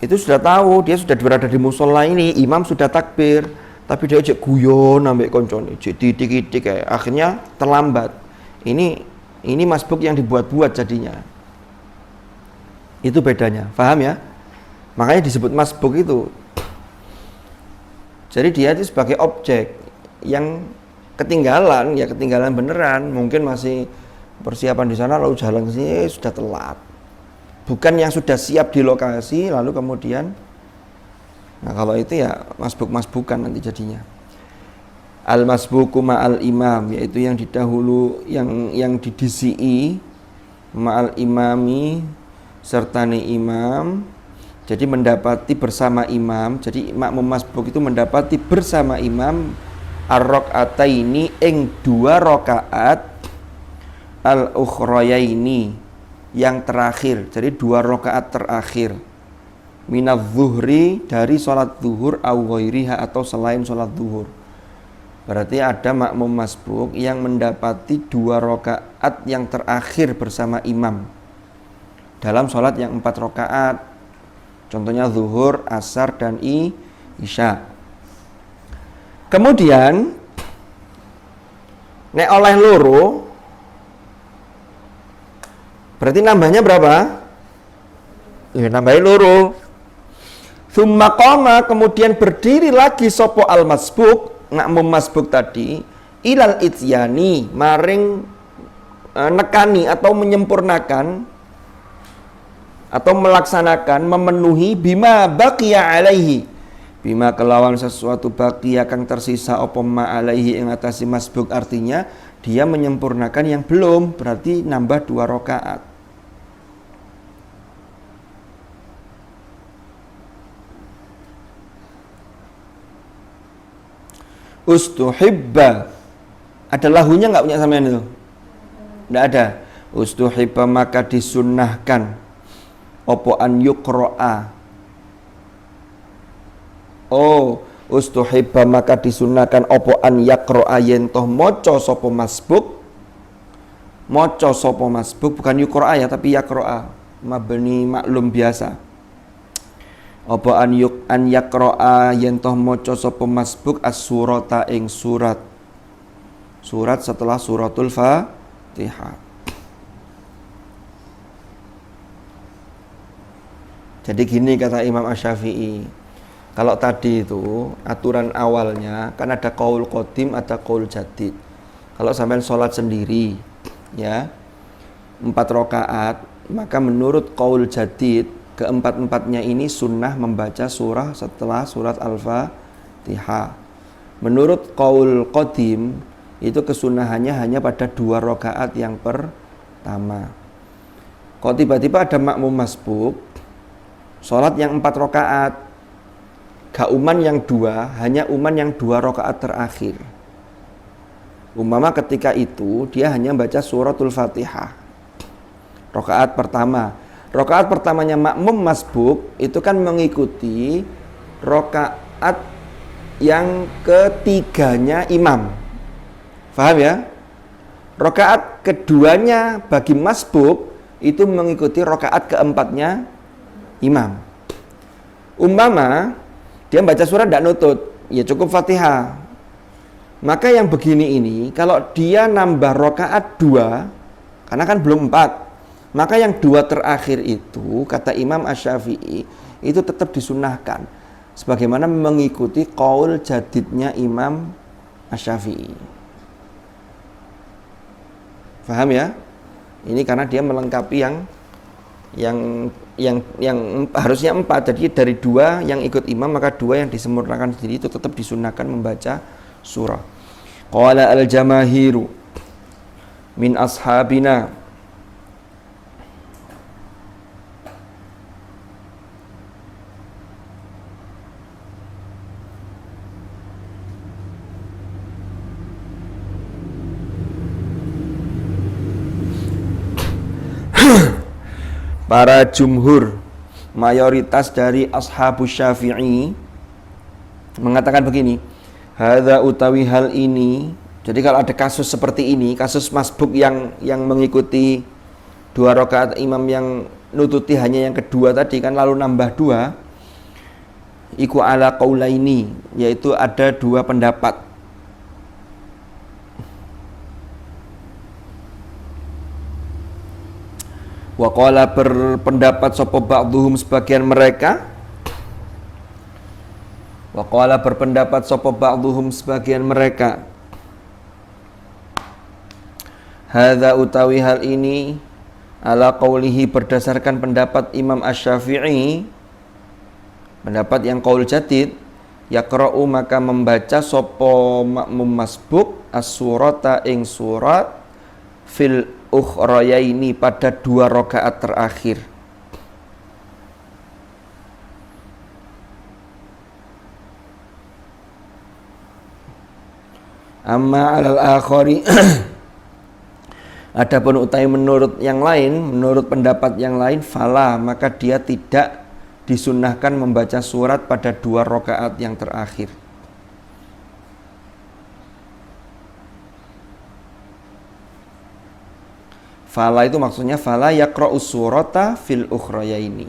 itu sudah tahu, dia sudah berada di musola ini, imam sudah takbir, tapi dia ojek guyon ambek koncone, ojek titik-titik kayak akhirnya terlambat. Ini masbuk yang dibuat-buat jadinya. Itu bedanya, paham ya? Makanya disebut masbuk itu. Jadi dia itu sebagai objek yang ketinggalan, ya ketinggalan beneran, mungkin masih persiapan di sana lalu jalan ke sini sudah telat. Bukan yang sudah siap di lokasi lalu kemudian, nah kalau itu ya masbuk-masbukan nanti jadinya. Al-masbuku ma'al imam, yaitu yang didahulu, yang didisi'i, ma'al imami sertane imam. Jadi mendapati bersama imam. Jadi makmum masbuk itu mendapati bersama imam ar-raq'ataini ing 2 rakaat al-ukhrayaini yang terakhir. Jadi 2 rakaat terakhir minadz zuhri, dari sholat zuhur, au ghairiha, atau selain sholat zuhur. Berarti ada makmum masbuk yang mendapati 2 rakaat yang terakhir bersama imam dalam sholat yang 4 rakaat. Contohnya zuhur, asar, dan isya. Kemudian nek oleh loro, berarti nambahnya berapa? Ya nambahin loro. Tsumma qama, kemudian berdiri lagi sopo al-masbuk, makmum masbuk tadi, ilal ityani, maring nekani atau menyempurnakan atau melaksanakan, memenuhi bima baqiya alaihi, bima kelawan sesuatu baqiya kang tersisa opo ma alaihi ing atasi masbuk. Artinya dia menyempurnakan yang belum, berarti nambah 2 rakaat. Ustuhibba, ada lahunya nggak punya sampean itu? Nggak ada. Ustuhibba, maka disunnahkan opo an yuqro'a. Oh, ustuhibba, maka disunnahkan opo an yaqro'a, yentoh moco sopo masbuk. Moco sopo masbuk, bukan yuqro'a ya, tapi yaqro'a, mabni maklum biasa. Apa an yaqra'a, yen toh maca sapa masbuk as-surata ing surat setelah suratul Fatihah. Jadi gini kata Imam Asy-Syafi'i, kalau tadi itu aturan awalnya kan ada qaul qadim, ada qaul jadid. Kalau sampean sholat sendiri ya 4 rakaat, maka menurut qaul jadid keempat-empatnya ini sunnah membaca surah setelah surat Al-Fatihah. Menurut qaul qadim, itu kesunahannya hanya pada 2 rakaat yang pertama. Kok tiba-tiba ada makmum masbuk sholat yang 4 rakaat, gak uman yang 2, hanya uman yang 2 rakaat terakhir. Umpama ketika itu dia hanya baca suratul Fatihah rakaat pertama. Rakaat pertamanya makmum masbuk itu kan mengikuti rakaat yang ketiganya imam. Paham ya? Rakaat keduanya bagi masbuk itu mengikuti rakaat keempatnya imam. Umpama dia baca surat tidak nutut, ya cukup Fatihah. Maka yang begini ini, kalau dia nambah rakaat 2, karena kan belum 4, maka yang 2 terakhir itu, kata Imam Asy-Syafi'i, itu tetap disunahkan. Sebagaimana mengikuti qaul jadidnya Imam Asy-Syafi'i. Paham ya? Ini karena dia melengkapi yang harusnya 4. Jadi dari 2 yang ikut imam, maka 2 yang disempurnakan sendiri itu tetap disunahkan membaca surah. Qala al-jamahiru min ashabina para jumhur, mayoritas dari ashabus Syafi'i mengatakan begini, hadza utawi hal ini. Jadi kalau ada kasus seperti ini, kasus masbuk yang mengikuti 2 rakaat imam yang nututi hanya yang kedua tadi kan, lalu nambah 2, iku ala qaulaini, yaitu ada 2 pendapat. Wa qala berpendapat sapa ba'dhum sebagian mereka. Wa qala berpendapat sapa ba'dhum sebagian mereka. Hadza utawi hal ini ala qaulihi berdasarkan pendapat Imam Asy-Syafi'i, pendapat yang qaul jadid, yaqra'u maka membaca sapa makmum masbuk as-surata ing surat fil ukhrayaini pada 2 rakaat terakhir. Amma alal akhari adapun utai menurut yang lain, menurut pendapat yang lain, fala, maka dia tidak disunnahkan membaca surat pada 2 rakaat yang terakhir. Fala itu maksudnya fala yaqra'us surata fil ukhrayaini.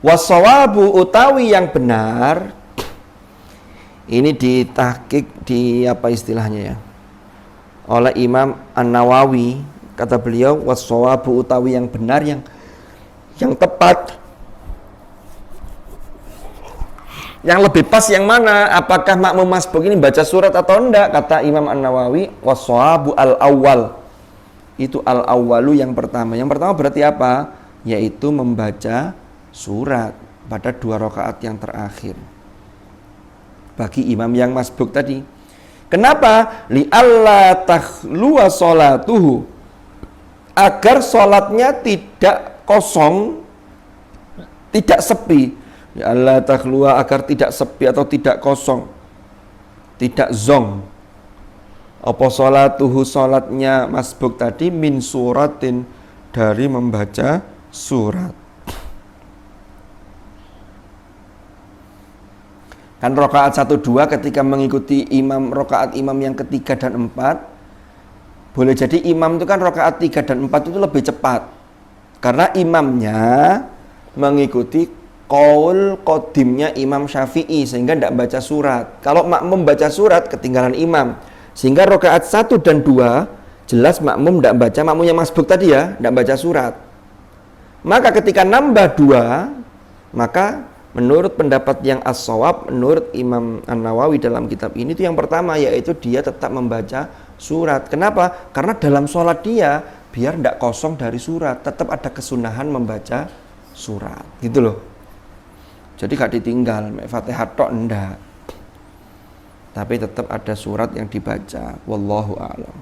Wassawabu utawi yang benar, ini ditahqiq di apa istilahnya ya, oleh Imam An-Nawawi, kata beliau wassawabu utawi yang benar, yang tepat, yang lebih pas yang mana, apakah makmum masbuk ini baca surat atau enggak? Kata Imam An-Nawawi wassawabu al-awwal, itu al-awwalu yang pertama. Yang pertama berarti apa? Yaitu membaca surat pada 2 rakaat yang terakhir bagi imam yang masbuk tadi. Kenapa? Li alla takhluwa sholatuhu, agar sholatnya tidak kosong, tidak sepi. Ya Allah takhluwa, agar tidak sepi atau tidak kosong, tidak zong. Apa sholatuhu, sholatnya masbuk tadi, min suratin, dari membaca surat. Kan rakaat 1-2 ketika mengikuti imam, rakaat imam yang ketiga dan 4, boleh jadi imam itu kan rakaat 3 dan 4 itu lebih cepat, karena imamnya mengikuti qaul qadimnya Imam Syafi'i, sehingga tidak baca surat. Kalau makmum baca surat, ketinggalan imam. Sehingga rakaat 1 dan 2 jelas makmum tidak baca, makmum yang masbuk tadi ya, tidak baca surat. Maka ketika nambah 2, maka menurut pendapat yang as-shawab, menurut Imam An-Nawawi dalam kitab ini, itu yang pertama, yaitu dia tetap membaca surat. Kenapa? Karena dalam sholat dia biar tidak kosong dari surat, tetap ada kesunahan membaca surat, gitu loh. Jadi gak ditinggal, Fatihah tok enggak, tapi tetap ada surat yang dibaca. Wallahu a'lam.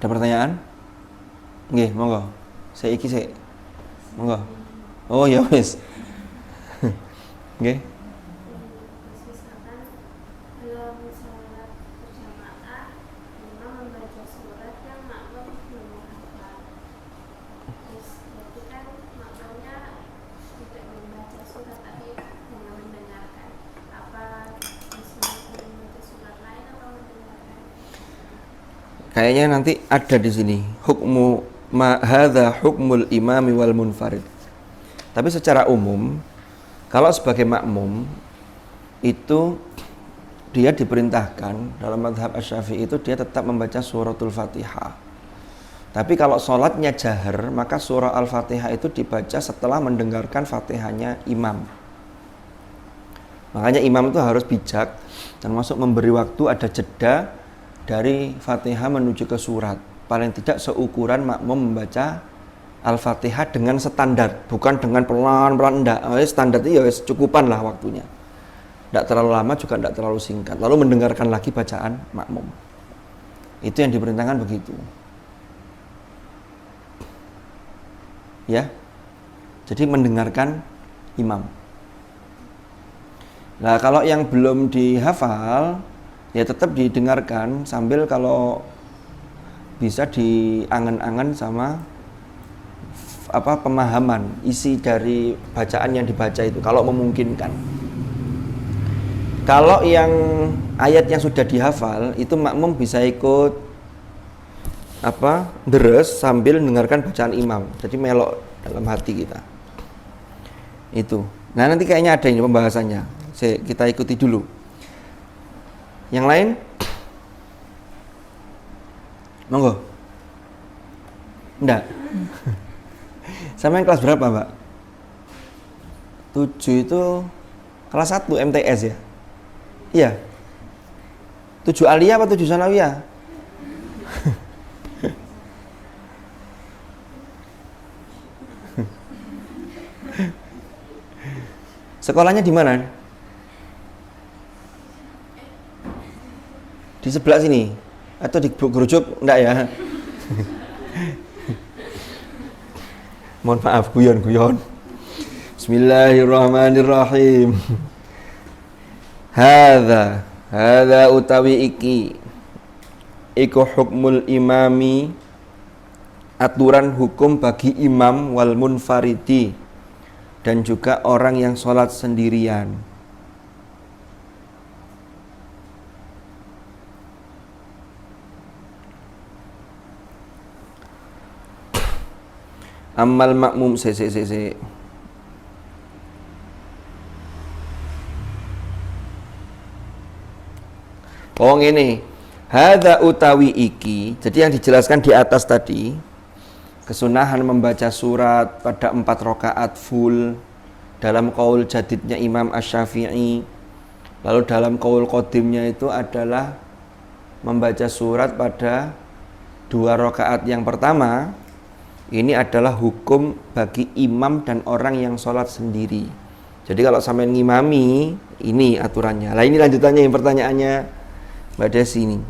Ada pertanyaan? Nggih, monggo. Saiki sik. Monggo. Oh ya wis. Nggih. Kayaknya nanti ada di sini hukmu hadza hukmul imami wal munfarid. Tapi secara umum kalau sebagai makmum itu dia diperintahkan dalam mazhab Asy-Syafi'i itu dia tetap membaca suratul Fatihah. Tapi kalau sholatnya jahar maka surah Al-Fatihah itu dibaca setelah mendengarkan Fatihahnya imam. Makanya imam itu harus bijak termasuk memberi waktu ada jeda dari Fatihah menuju ke surat. Paling tidak seukuran makmum membaca Al-Fatihah dengan standar, bukan dengan pelan-pelan enggak. Standar itu ya cukupan lah waktunya. Enggak terlalu lama juga enggak terlalu singkat. Lalu mendengarkan lagi bacaan makmum. Itu yang diperintahkan begitu. Ya. Jadi mendengarkan imam. Nah, kalau yang belum dihafal ya tetap didengarkan sambil kalau bisa diangan-angan sama pemahaman isi dari bacaan yang dibaca itu kalau memungkinkan. Kalau yang ayat yang sudah dihafal itu makmum bisa ikut deres sambil mendengarkan bacaan imam. Jadi melok dalam hati kita. Itu. Nah, nanti kayaknya ada ini pembahasannya. Kita ikuti dulu. Yang lain? Monggo. Enggak. Sama yang kelas berapa, Mbak? 7 itu kelas 1 MTS ya? Iya. 7 aliyah apa 7 sanawiyah? Sekolahnya di mana? Di sebelah sini atau di Gerujuk? Enggak ya. Mohon maaf guyon. Bismillahirrahmanirrahim. Hadza utawi iki iku hukmul imami, aturan hukum bagi imam wal munfaridi, dan juga orang yang sholat sendirian. Amal makmum Oh ini hadza utawi iki. Jadi yang dijelaskan di atas tadi kesunahan membaca surat pada 4 rakaat full dalam qaul jadidnya Imam Asy-Syafi'i. Lalu dalam qaul qadimnya itu adalah membaca surat pada 2 rakaat yang pertama. Ini adalah hukum bagi imam dan orang yang sholat sendiri. Jadi kalau sampai ngimami, ini aturannya. Lah ini lanjutannya yang pertanyaannya Mbak Desi ini.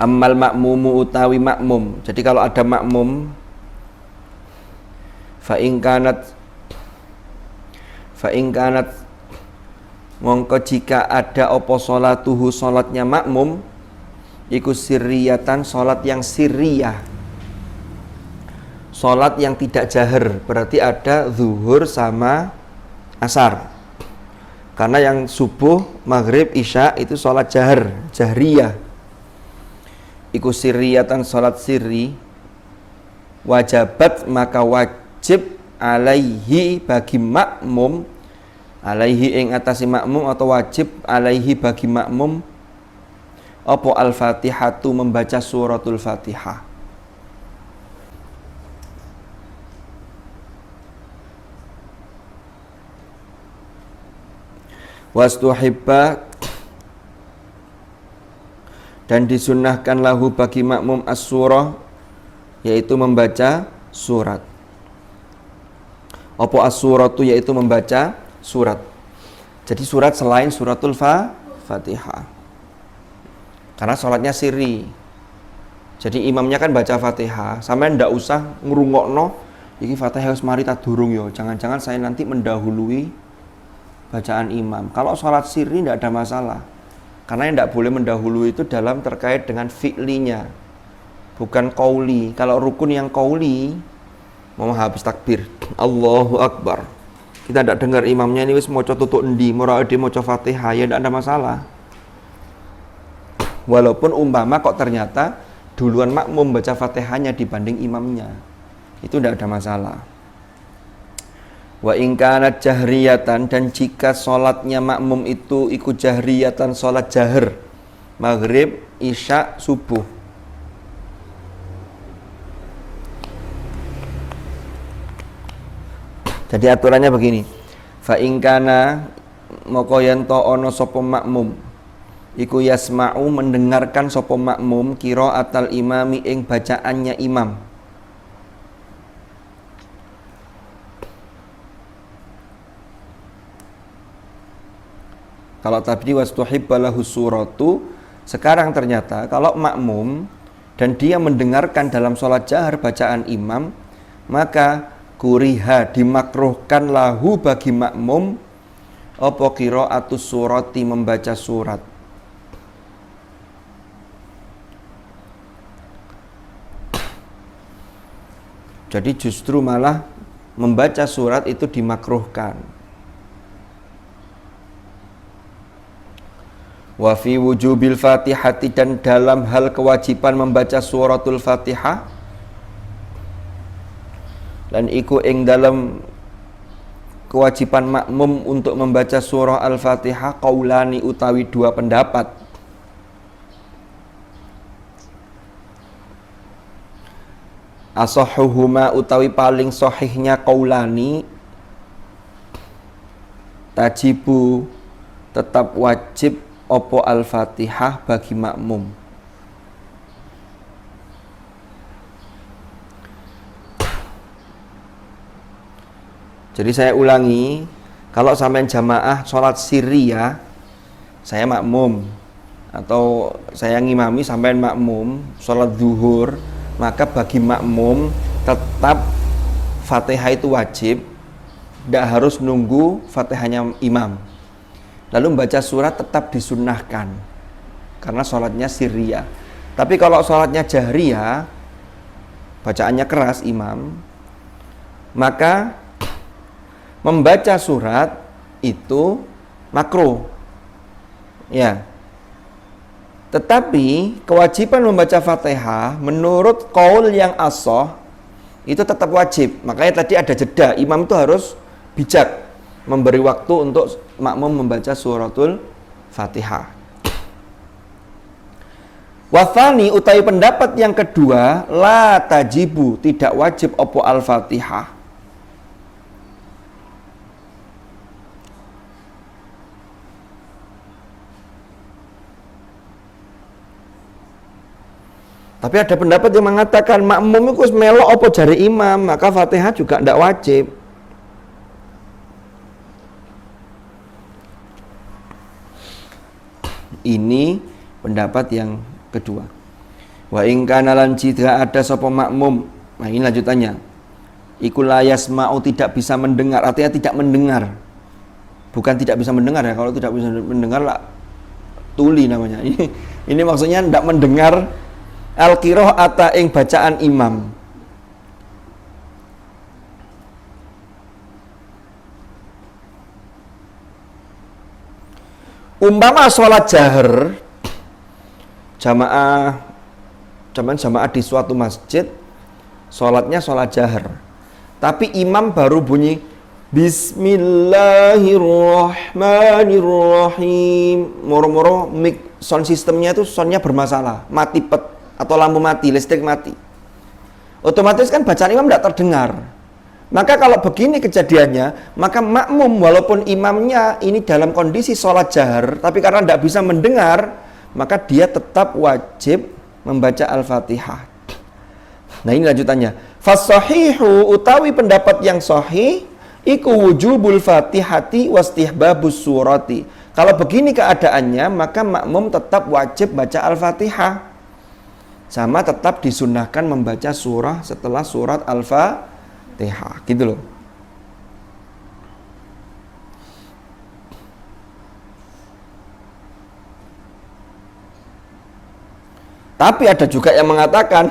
Ammal makmumu utawi makmum. Jadi kalau ada makmum, fa in kanat mongko jika ada opo sholatuhu sholatnya makmum, iku sirriyatan sholat yang sirriyah. Sholat yang tidak jahar, berarti ada zuhur sama asar. Karena yang subuh, maghrib, isya itu sholat jahar, jahriyah. Iku sirriyatan sholat sirri, wajabat maka wajib alaihi bagi makmum, alaihi ing atasi makmum atau wajib alaihi bagi makmum apa al-fatihatu membaca suratul Fatihah. Wastuhibba, dan disunnahkan lahu bagi makmum as-surah, yaitu membaca surat. Apa as-suratu, yaitu membaca surat. Jadi surat selain suratul Fatihah. Karena sholatnya sirri. Jadi imamnya kan baca Fatihah, sampean ndak usah ngrungokno iki Fatihah wis mari ta durung yo. Jangan-jangan saya nanti mendahului bacaan imam. Kalau sholat sirri ndak ada masalah. Karena yang ndak boleh mendahului itu dalam terkait dengan fi'linya. Bukan qauli. Kalau rukun yang qauli mau habis takbir, Allahu Akbar. Kita ndak dengar imamnya ini wis maca tutuk endi, murade maca Fatihah, ya ndak ada masalah. Walaupun umpama kok ternyata duluan makmum baca Fatihahnya dibanding imamnya, itu tidak ada masalah. Wa in kanat jahriyatan, dan jika sholatnya makmum itu ikut jahriyatan, sholat jahar, maghrib, isya, subuh. Jadi aturannya begini. Fa in kana moko yen to ana sapa makmum iku yasma'u, mendengarkan sapa makmum qiraatal imami ing bacaannya imam. Kalau tadi wastuhibba lahu suratu, sekarang ternyata kalau makmum dan dia mendengarkan dalam sholat jahar bacaan imam, maka kuriha, dimakruhkan lahu bagi makmum apa qiraatus surati, membaca surat. Jadi justru malah membaca surat itu dimakruhkan. Wa fi wujubil Fatihati, dan dalam hal kewajiban membaca suratul Fatihah, dan iku ing dalam kewajiban makmum untuk membaca surah Al-Fatihah qaulani, utawi dua pendapat. Asahhuhuma, utawi paling sahihnya qaulani, tajibu, tetap wajib opo Al-Fatihah bagi makmum. Jadi saya ulangi, kalau sampai jamaah sholat sirri ya, saya makmum, atau saya ngimami sampai makmum sholat zuhur, maka bagi makmum tetap Fatihah itu wajib, tidak harus nunggu Fatihahnya imam. Lalu membaca surat tetap disunnahkan karena sholatnya sirriyah. Tapi kalau sholatnya jahriyah, bacaannya keras imam, maka membaca surat itu makruh. Ya. Tetapi kewajiban membaca Fatihah menurut qaul yang ashah itu tetap wajib. Makanya tadi ada jeda, imam itu harus bijak memberi waktu untuk makmum membaca suratul Fatihah. Wathani, utawi pendapat yang kedua, la tajibu, tidak wajib opo al-Fatihah. Tapi ada pendapat yang mengatakan makmum itu melok opo jari imam, maka Fatihah juga tidak wajib. Ini pendapat yang kedua. Wa in kana lan jika ada sapa makmum. Nah, ini lanjutannya. Iku la yasma'u, tidak bisa mendengar, artinya tidak mendengar. Bukan tidak bisa mendengar ya, kalau tidak bisa mendengar lah tuli namanya. Ini maksudnya tidak mendengar al-qiraa'ata ing bacaan imam. Umpama sholat jahar, jamaah di suatu masjid, sholatnya sholat jahar, tapi imam baru bunyi Bismillahirrahmanirrahim, moro-moro mic sound systemnya itu soundnya bermasalah, mati pet atau lampu mati, listrik mati, otomatis kan bacaan imam tidak terdengar. Maka kalau begini kejadiannya, maka makmum walaupun imamnya ini dalam kondisi sholat jahar, tapi karena tidak bisa mendengar, maka dia tetap wajib membaca Al-Fatihah. Nah, ini lanjutannya. Fasahihu, utawi pendapat yang sahih, iku wujubul Fatihati wastihbabus surati. Kalau begini keadaannya, maka makmum tetap wajib baca Al-Fatihah. Sama tetap disunnahkan membaca surah setelah surat Al-Fatihah, gitu loh. Tapi ada juga yang mengatakan,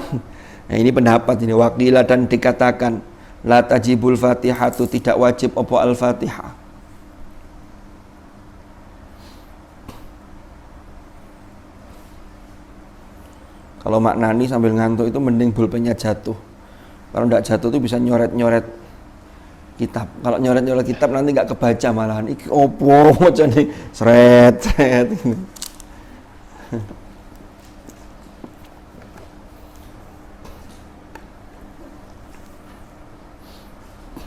nah ini pendapat ini, wakilah dan dikatakan, la tajibul fatihatu, tidak wajib opo al-fatihah. Kalau maknani sambil ngantuk itu mending pulpennya jatuh. Kalau tidak jatuh itu bisa nyoret-nyoret kitab. Kalau nyoret-nyoret kitab nanti nggak kebaca malahan. Iki opo jadi seret.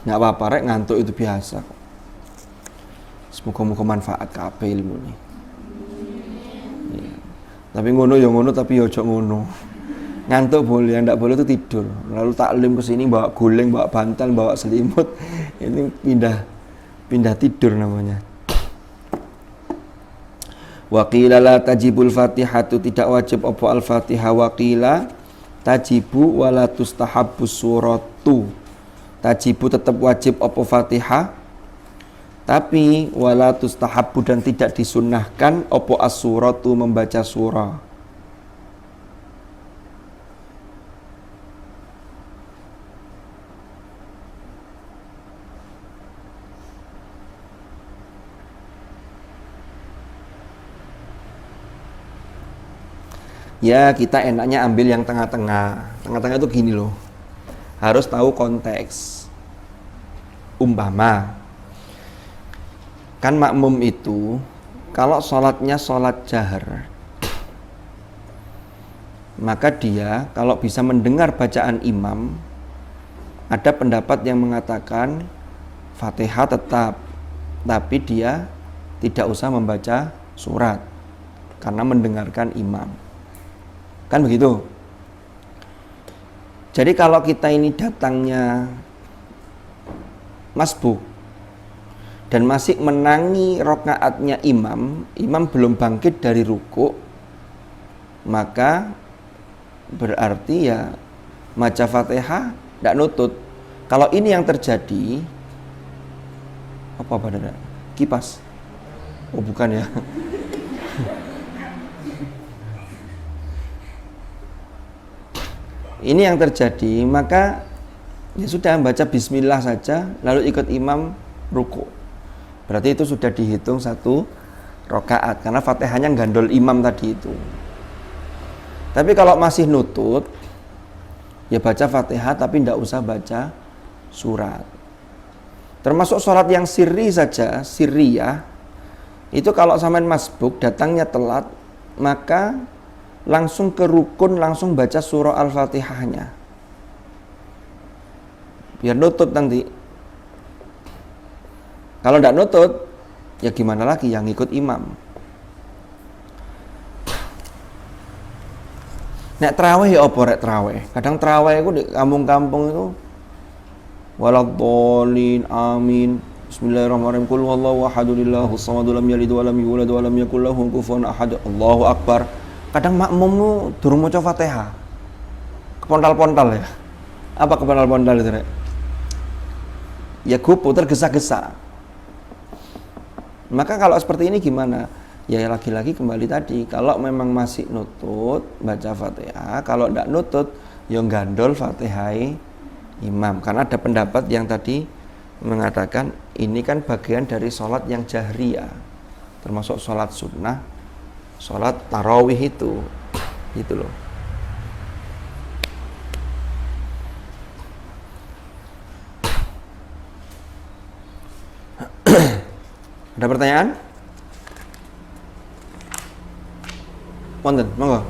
Nggak apa-apa, rek ngantuk itu biasa kok. Semoga-moga manfaat kabeh ilmu ini. Ya. Tapi ngono ya ngono, tapi ya ojo ngono. Ngantuk boleh, yang ndak boleh itu tidur. Lalu taklim ke sini bawa guling, bawa bantal, bawa selimut. Ini pindah tidur namanya. Waqila la tajibul fatihatu, tidak wajib opo al-fatihah. Waqila tajibu wala tustahabbus suratu. Tajibu tetap wajib opo fatihah, tapi wala tustahabbu dan tidak disunnahkan opo as-suratu membaca surah. Ya kita enaknya ambil yang tengah-tengah. Tengah-tengah itu gini loh, harus tahu konteks. Umpama kan makmum itu kalau sholatnya sholat jahar, maka dia kalau bisa mendengar bacaan imam, ada pendapat yang mengatakan Fatihah tetap, tapi dia tidak usah membaca surat karena mendengarkan imam. Kan begitu? Jadi kalau kita ini datangnya masbuk dan masih menangi rokaatnya imam belum bangkit dari ruku, maka berarti ya maca Fatihah tidak nutut. Kalau ini yang terjadi, apa benar? Kipas? Oh bukan ya. Ini yang terjadi, maka ya sudah baca bismillah saja lalu ikut imam ruku. Berarti itu sudah dihitung satu rokaat karena Fatihahnya gandol imam tadi itu. Tapi kalau masih nutut, ya baca Fatihah tapi tidak usah baca surat. Termasuk sholat yang sirri saja, sirriyah, itu kalau sampean masbuk datangnya telat, maka langsung ke rukun, langsung baca surah Al-Fatihahnya. Biar nutut nanti. Kalau tidak nutut, ya gimana lagi yang ikut imam. Nek terawih ya apa rek terawih? Kadang terawih itu di kampung-kampung itu waladhdallin amin. Bismillahirrahmanirrahim. Qul huwallahu ahad, Allahus samad, lam yalid wa lam yulad wa lam yakul lahu kufuwan ahad. Allahu akbar. Kadang makmummu durung maca Fatihah. Kepontal-pontal ya. Apa kepontal-pontal itu, Rek? Ya gupu tergesa-gesa. Maka kalau seperti ini gimana? Ya lagi-lagi kembali tadi, kalau memang masih nutut baca Fatihah, kalau tidak nutut ya gandol Fatihah imam. Karena ada pendapat yang tadi mengatakan ini kan bagian dari sholat yang jahriyah, termasuk sholat sunnah, sholat tarawih itu, gitu loh. Ada pertanyaan? Wonten, monggo.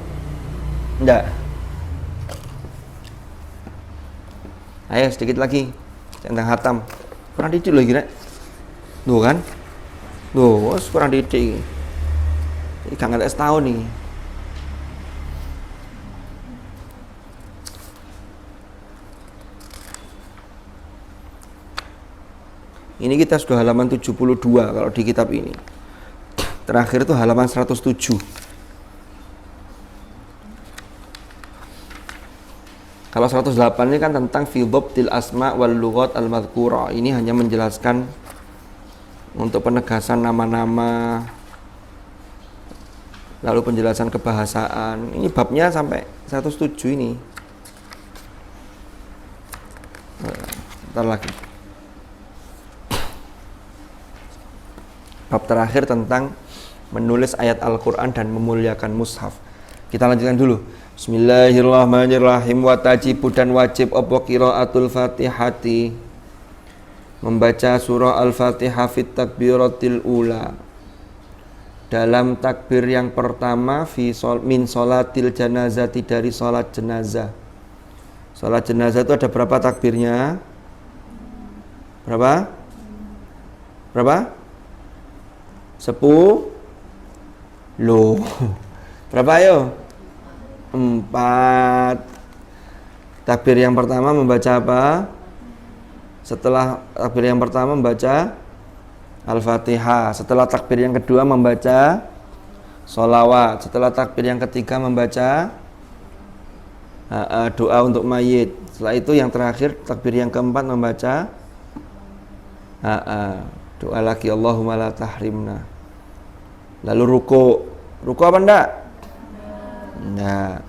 Enggak. Ayo sedikit lagi tentang hatam. Kurang didik loh kira. Tuh kan? Tuh, kurang didik. Gak ngetes tahun nih. Ini kita sudah halaman 72 kalau di kitab ini. Terakhir itu halaman 107. Kalau 108 ini kan tentang fi dhabtil asma wal lughat al madhkura. Ini hanya menjelaskan untuk penegasan nama-nama, lalu penjelasan kebahasaan. Ini babnya sampai 107 ini. Bentar lagi. Bab terakhir tentang menulis ayat Al-Quran dan memuliakan mushaf. Kita lanjutkan dulu. Bismillahirrahmanirrahim. Wa tajibu dan wajib apa qiraatul Fatihati, membaca surah Al-Fatihah fit takbiratil ula, dalam takbir yang pertama min sholatil janazati, dari sholat jenazah. Sholat jenazah itu ada berapa takbirnya? Berapa? 10. Berapa ayo? 4. Takbir yang pertama membaca apa? Setelah takbir yang pertama membaca Al-Fatihah. Setelah takbir yang kedua membaca sholawat. Setelah takbir yang ketiga membaca doa untuk mayit. Setelah itu yang terakhir takbir yang keempat membaca doa lagi, Allahumma la tahrimna. Lalu ruku apa enggak? Enggak.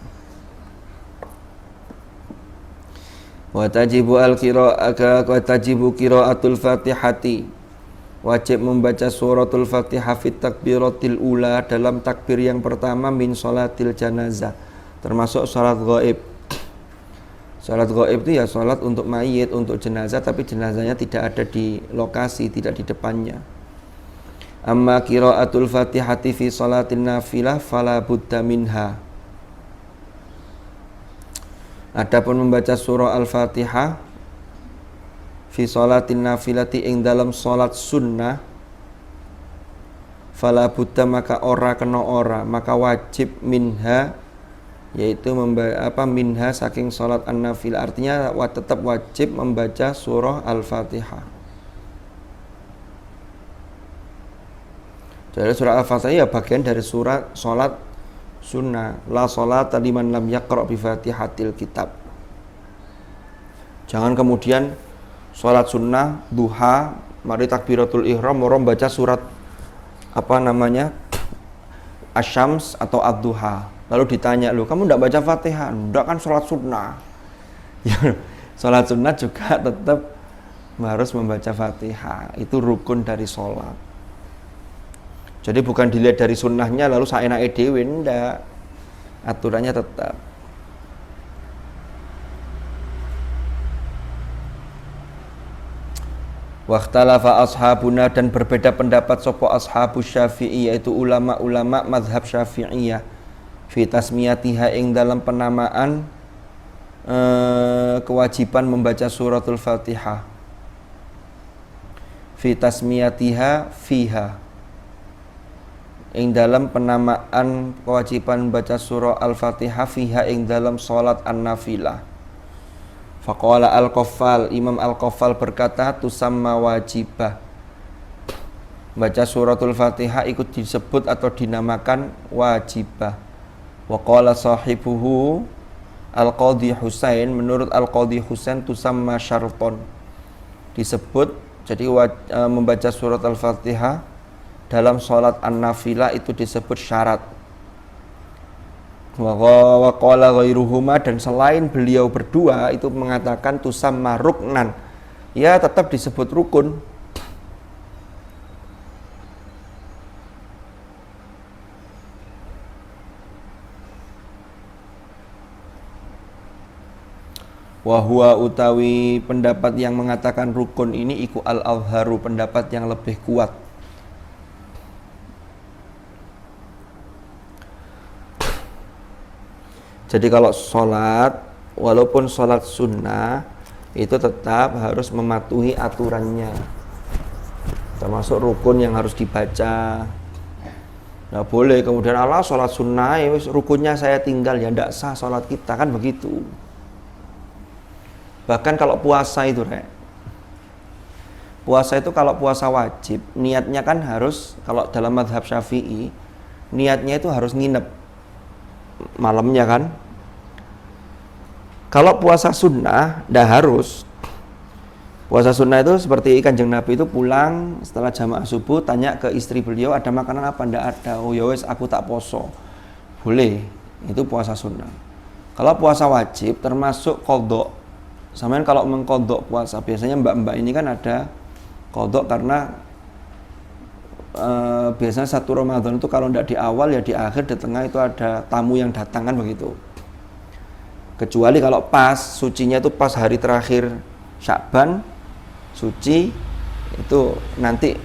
Wa tajibu qiraatul Fatihati, wajib membaca suratul Fatihah fit takbiratil ula, dalam takbir yang pertama min sholatil janazah, termasuk sholat gaib. Sholat gaib itu ya sholat untuk mayit, untuk jenazah, tapi jenazahnya tidak ada di lokasi, tidak di depannya. Amma qiraatul Fatihati fi sholatin nafilah fala budda minha. Adapun membaca surah Al-Fatihah fi sholatin nafilati, ing dalam sholat sunnah, fala budda, maka ora kena ora, maka wajib minha, yaitu minha saking sholat an-nafil, artinya tetap wajib membaca surah Al-Fatihah. Jadi surah Al-Fatihah ya bagian dari surah sholat sunnah. La sholata liman lam yaqra' bi Fatihatil kitab. Jangan kemudian sholat sunnah duha, mari takbiratul ihram, orang baca surat Asy-Syams atau Ad-Duha. Lalu ditanya, "Lu kamu enggak baca Fatihah?" "Enggak, kan sholat sunnah." Ya, sholat sunnah juga tetap harus membaca Fatihah. Itu rukun dari sholat. Jadi bukan dilihat dari sunnahnya lalu saenake dhewe, ndak. Aturannya tetap. Wakhtalafa ashabuna, dan berbeda pendapat sapa ashabus Syafi'i, yaitu ulama-ulama mazhab Syafi'iyah, fi tasmiyatiha, ing dalam penamaan kewajiban membaca suratul Fatihah. Fi tasmiyatiha fiha, ing dalam penamaan kewajiban membaca surah Al-Fatihah fiha, ing dalam sholat an-nafilah. Faqala Al-Qaffal, Imam Al-Qaffal berkata, tusamma wajibah, baca suratul Fatihah ikut disebut atau dinamakan wajibah. Wa qala sahibuhu Al-Qadhi Husain, menurut Al-Qadhi Husain tusamma syarton, disebut jadi membaca surat Al-Fatihah dalam sholat an-nafilah itu disebut syarat. Wa qala ghairuhuma, dan selain beliau berdua itu mengatakan tusamma ruknan, ya tetap disebut rukun. Wa huwa utawi pendapat yang mengatakan rukun ini iku al-azharu, pendapat yang lebih kuat. Jadi kalau sholat, walaupun sholat sunnah, itu tetap harus mematuhi aturannya, termasuk rukun yang harus dibaca. Nggak boleh kemudian Allah sholat sunnah, ya rukunnya saya tinggal, ya tidak sah sholat kita, kan begitu. Bahkan kalau puasa itu, puasa itu kalau puasa wajib, niatnya kan harus, kalau dalam mazhab Syafi'i, niatnya itu harus nginep malamnya kan. Kalau puasa sunnah, ndak harus. Puasa sunnah itu seperti Kanjeng Nabi itu pulang setelah jamaah subuh, tanya ke istri beliau, ada makanan apa? Ndak ada. Oh ya wes, aku tak poso. Boleh, itu puasa sunnah. Kalau puasa wajib termasuk qadha. Sampeyan kalau mengqadha puasa, biasanya mbak-mbak ini kan ada qadha karena biasanya satu Ramadan itu kalau ndak di awal ya di akhir, di tengah itu ada tamu yang datang kan begitu. Kecuali kalau pas sucinya itu pas hari terakhir Sya'ban suci, itu nanti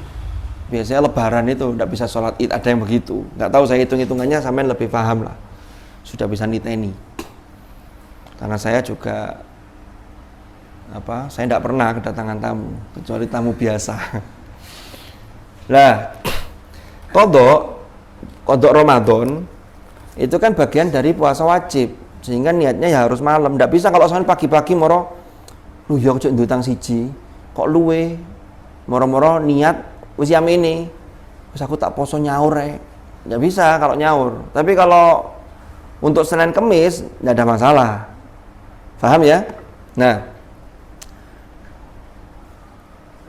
biasanya lebaran itu nggak bisa sholat id, ada yang begitu. Nggak tahu saya hitung-hitungannya, sampean lebih paham lah, sudah bisa niteni. Karena saya juga saya nggak pernah kedatangan tamu kecuali tamu biasa. Lah, qadha Ramadan itu kan bagian dari puasa wajib, sehingga niatnya ya harus malam. Nggak bisa kalau sampean pagi-pagi moro lu yo cek ndutang siji kok luwe moro-moro niat wis jam ini wis aku tak poso nyaur nggak bisa kalau nyaur. Tapi kalau untuk Senin Kemis nggak ada masalah, paham ya? Nah,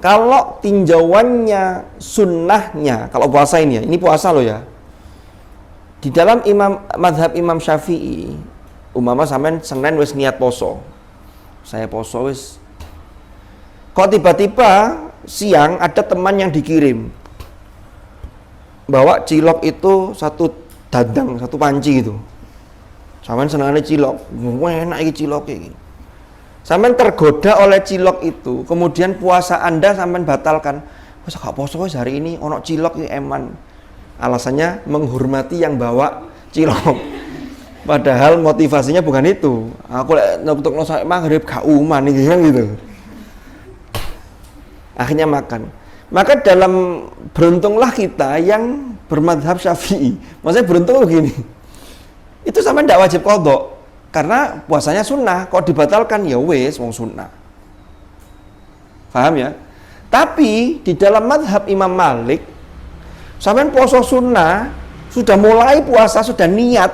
kalau tinjauannya sunnahnya, kalau puasa ini puasa loh ya, di dalam madhab Imam Syafi'i, umama sampean Senin wis niat poso, saya poso wis, kok tiba-tiba siang ada teman yang dikirim bawa cilok itu satu dadang, satu panci gitu. Sampean senengane cilok, enak iki cilok iki. Sampean tergoda oleh cilok itu, kemudian puasa Anda sampean batalkan. Wis gak poso wis hari ini ono cilok iki eman. Alasannya menghormati yang bawa cilok. Padahal motivasinya bukan itu. Aku lek nutupno sampai maghrib gak uman iki gitu. Akhirnya makan. Maka dalam beruntunglah kita yang bermadhab Syafi'i. Maksudnya beruntung begini. Itu sama ndak wajib qadha karena puasanya sunnah. Kok dibatalkan ya wis wong sunnah. Paham ya? Tapi di dalam madhab Imam Malik, sampean poso sunnah, sudah mulai puasa, sudah niat,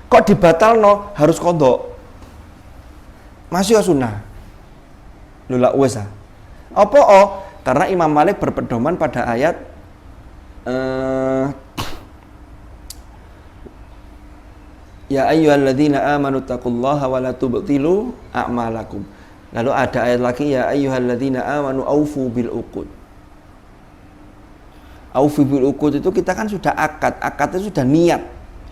kok dibatalno harus qadha. Masih ya sunnah. Lula wis ah. Apa karena Imam Malik berpedoman pada ayat ya ayyuhalladzina amanu taqullaha wa la tubtilu a'malakum. Lalu ada ayat lagi ya ayyuhalladzina amanu aufu bil uqud. Aufu bil uqud itu kita kan sudah akad itu sudah niat.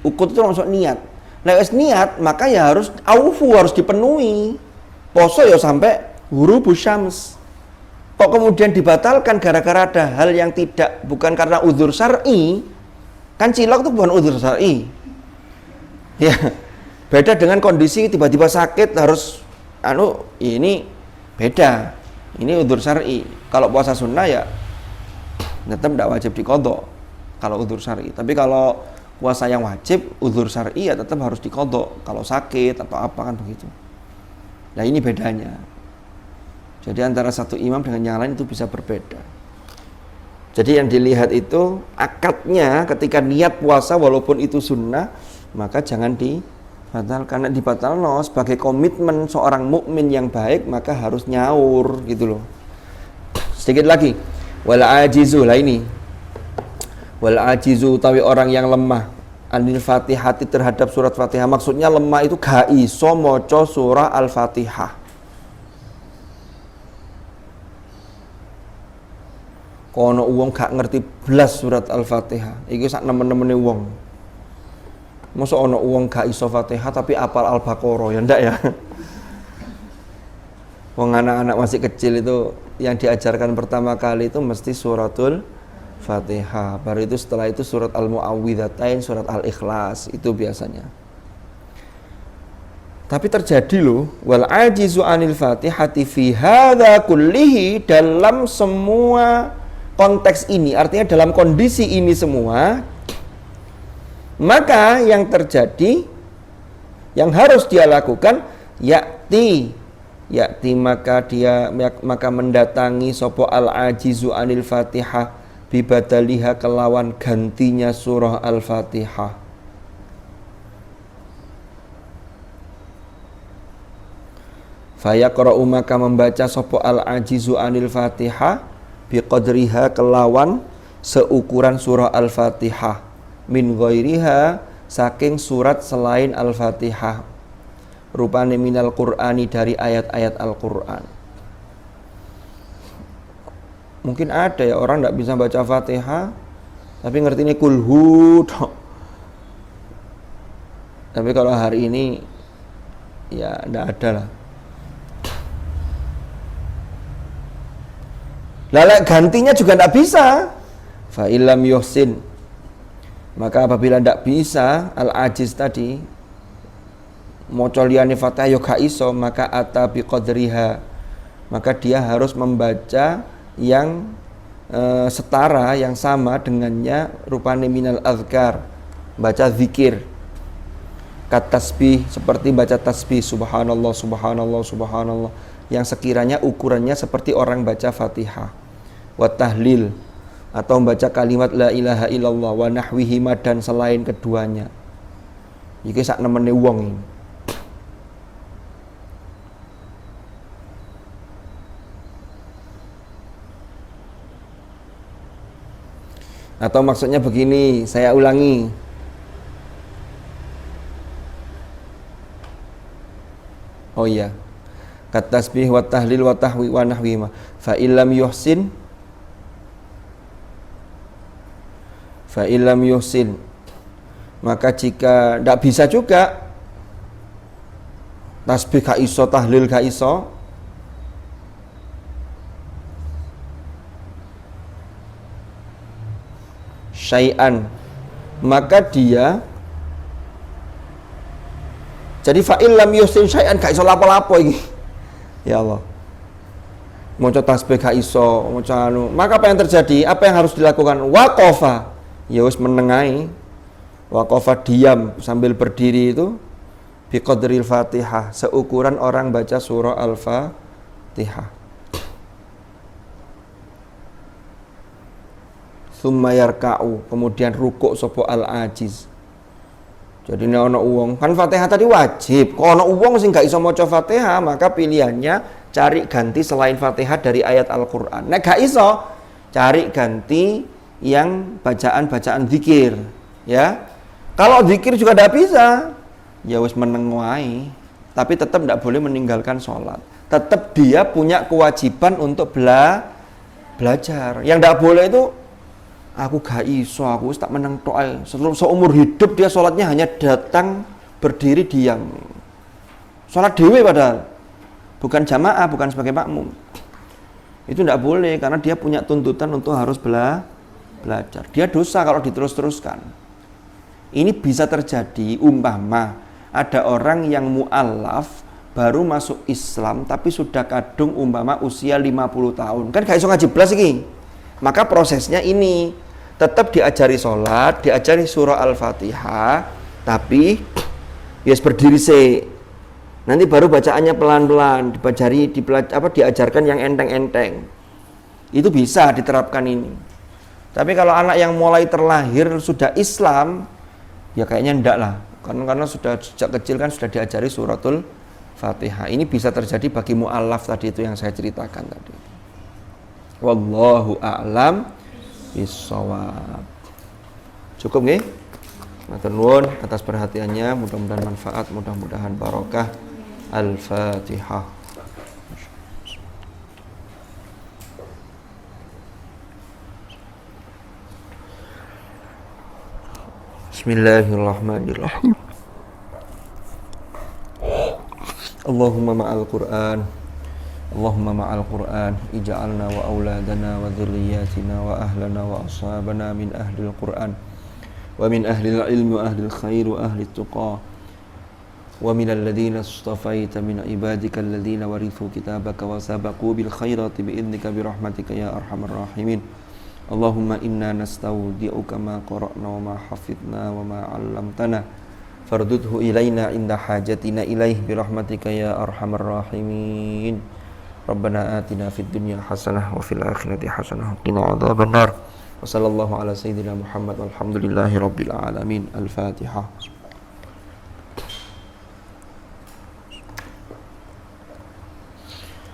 Uqud itu maksud niat. Nah, wis niat maka ya harus aufu, harus dipenuhi. Poso ya sampai ghurubus syams. Kok kemudian dibatalkan gara-gara ada hal yang bukan karena udzur syar'i? Kan cilok itu bukan udzur syar'i. Ya, beda dengan kondisi tiba-tiba sakit harus ini beda. Ini udzur syar'i. Kalau puasa sunnah ya tetap tidak wajib diqadha kalau udzur syar'i. Tapi kalau puasa yang wajib udzur syar'i ya tetap harus diqadha kalau sakit atau apa kan begitu. Nah, ini bedanya. Jadi antara satu imam dengan yang lain itu bisa berbeda. Jadi yang dilihat itu akadnya ketika niat puasa walaupun itu sunnah, maka jangan dibatalkan. Karena dibatalno sebagai komitmen seorang mukmin yang baik, maka harus nyaur gitu loh. Sedikit lagi. Wal ajizu lah ini. Wal ajizu utawi orang yang lemah anil Fatihati terhadap surat Fatihah. Maksudnya lemah itu gak iso maca surah Al-Fatihah. Kono wong gak ngerti blas surat Al-Fatihah. Iki sak nemen-nemene wong. Mosok ana wong gak iso Fatihah tapi apal Al-Baqarah ya ndak ya. Wong anak-anak masih kecil itu yang diajarkan pertama kali itu mesti suratul Fatihah. Baru itu setelah itu surat Al-Mu'awwidzatain, surat Al-Ikhlas itu biasanya. Tapi terjadi loh, wal ajizu anil Fatihati fi hadza kullihi, dalam semua konteks ini, artinya dalam kondisi ini semua, maka yang terjadi, yang harus dia lakukan, yakti maka mendatangi sopo al ajizu anil Fatihah bibadaliha kelawan gantinya surah Al-Fatihah. Fayaqra'u maka membaca sapa al-ajizu anil Fatihah biqadriha kelawan seukuran surah Al-Fatihah min ghairiha saking surat selain Al-Fatihah rupane minal Qur'ani dari ayat-ayat Al-Qur'an. Mungkin ada ya orang tidak bisa baca Fatihah tapi ngerti ini kulhu. Tapi kalau hari ini ya tidak ada lah. Lalu gantinya juga tidak bisa. Fa illam yuhsin, maka apabila tidak bisa al-ajiz tadi maca liyane Fatihah yo gak iso, maka ata biqadriha, maka dia harus membaca yang setara, yang sama dengannya rupane minal azkar, baca zikir kat tasbih, seperti baca tasbih subhanallah subhanallah subhanallah yang sekiranya ukurannya seperti orang baca Fatihah. Wa tahlil, atau membaca kalimat la ilaha illallah wa nahwihima dan selain keduanya. Iki sak nemene wong ini. Atau maksudnya begini, saya ulangi. Oh iya. Kat tasbih wa tahlil wa tahwi wa nahwihima. Fa illam yuhsin, fa illam yuhsin, maka jika tidak bisa juga tasbih gak iso, tahlil gak iso, syai'an, maka dia jadi fa illam yuhsin syai'an gak iso lapo-lapo iki. Ya Allah. Maca tasbih gak iso, maca anu, maka apa yang terjadi? Apa yang harus dilakukan? Waqafa. Ya wis menengai, waqafa diam sambil berdiri itu biqadril Fatihah, seukuran orang baca surah Al-Fatihah. Tsumma yarka'u, kemudian rukuk sapa al-ajiz. Jadi nek ana wong, kan Fatihah tadi wajib. Kok ana wong sing gak iso maca Fatihah, maka pilihannya cari ganti selain Fatihah dari ayat Al-Qur'an. Nek gak iso, cari ganti yang bacaan-bacaan zikir, ya. Kalau zikir juga tidak bisa, ya wis menenguai, tapi tetap tidak boleh meninggalkan sholat. Tetap dia punya kewajiban untuk belajar. Yang tidak boleh itu aku gak iso, aku tak meneng tok. Seumur hidup dia sholatnya hanya datang berdiri diam. Sholat dewe padahal bukan jamaah, bukan sebagai makmum. Itu tidak boleh karena dia punya tuntutan untuk harus belajar. Dia dosa kalau diterus-teruskan. Ini bisa terjadi umpama ada orang yang mu'allaf baru masuk Islam tapi sudah kadung umpama usia 50 tahun. Kan gak iso ngaji blas iki. Maka prosesnya ini tetap diajari sholat, diajari surah Al-Fatihah, tapi ya berdiri sih. Nanti baru bacaannya pelan-pelan, diajarkan yang enteng-enteng. Itu bisa diterapkan ini. Tapi kalau anak yang mulai terlahir sudah Islam, ya kayaknya enggak lah. Karena sudah sejak kecil kan sudah diajari suratul Fatihah. Ini bisa terjadi bagi mu'allaf tadi itu yang saya ceritakan tadi. Wallahu a'lam bishawab. Cukup nggih? Matur nuwun atas perhatiannya, mudah-mudahan manfaat, mudah-mudahan barokah. Al-Fatihah. Bismillahirrahmanirrahim. Allahumma ma'al Qur'an, Allahumma ma'al Qur'an, ij'alna wa auladana wa dhurriyyatina wa ahlana wa ashabana min ahlil Qur'an wa min ahlil ilmi wa ahlil khair wa ahlil tuqa wa min alladhina astafaita min ibadika alladhina warithu kitabaka wa sabaqu bil khairati bi'idnika birahmatika ya arhamar rahimin. Allahumma inna nastaudi'uka ma qara'na wa ma hafidna wa ma 'allamtana fardudhu ilaina inda hajatina ilaih birahmatika ya arhamar rahimin. Rabbana atina fid dunya hasanah wa fil akhirati hasanah wa qina adzabannar. Wa sallallahu ala sayyidina Muhammad walhamdulillahi rabbil alamin. Al-Fatihah.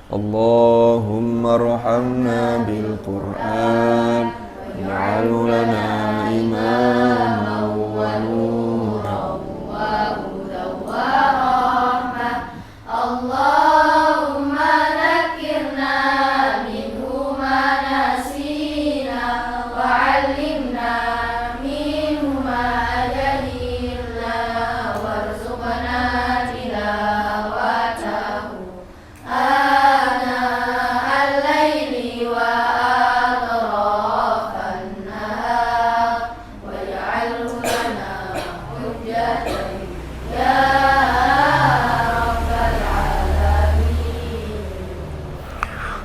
Allahumma arhamna bil Qur'an waj'alhu lana imaman wa nuran wa hudan wa rahmah. Allahumma dhakkirna minhu ma nasina wa 'allimna minhu ma jahilna warzuqna tilawatahu ana al-laili wa atrafan nahar waj'alhu lana hujjatan ya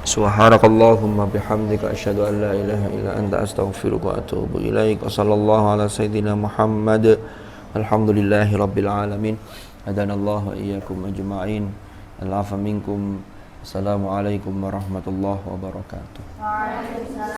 Subhanakallahumma bihamdika asyhadu an la ilaha illa anta astaghfiruka wa atubu ilaik. Wa sallallahu ala sayyidina Muhammad. Alhamdulillahi rabbil alamin. Hadanallahu wa iyyakum ajma'in. Al-afa minkum. Assalamualaikum warahmatullahi wabarakatuh.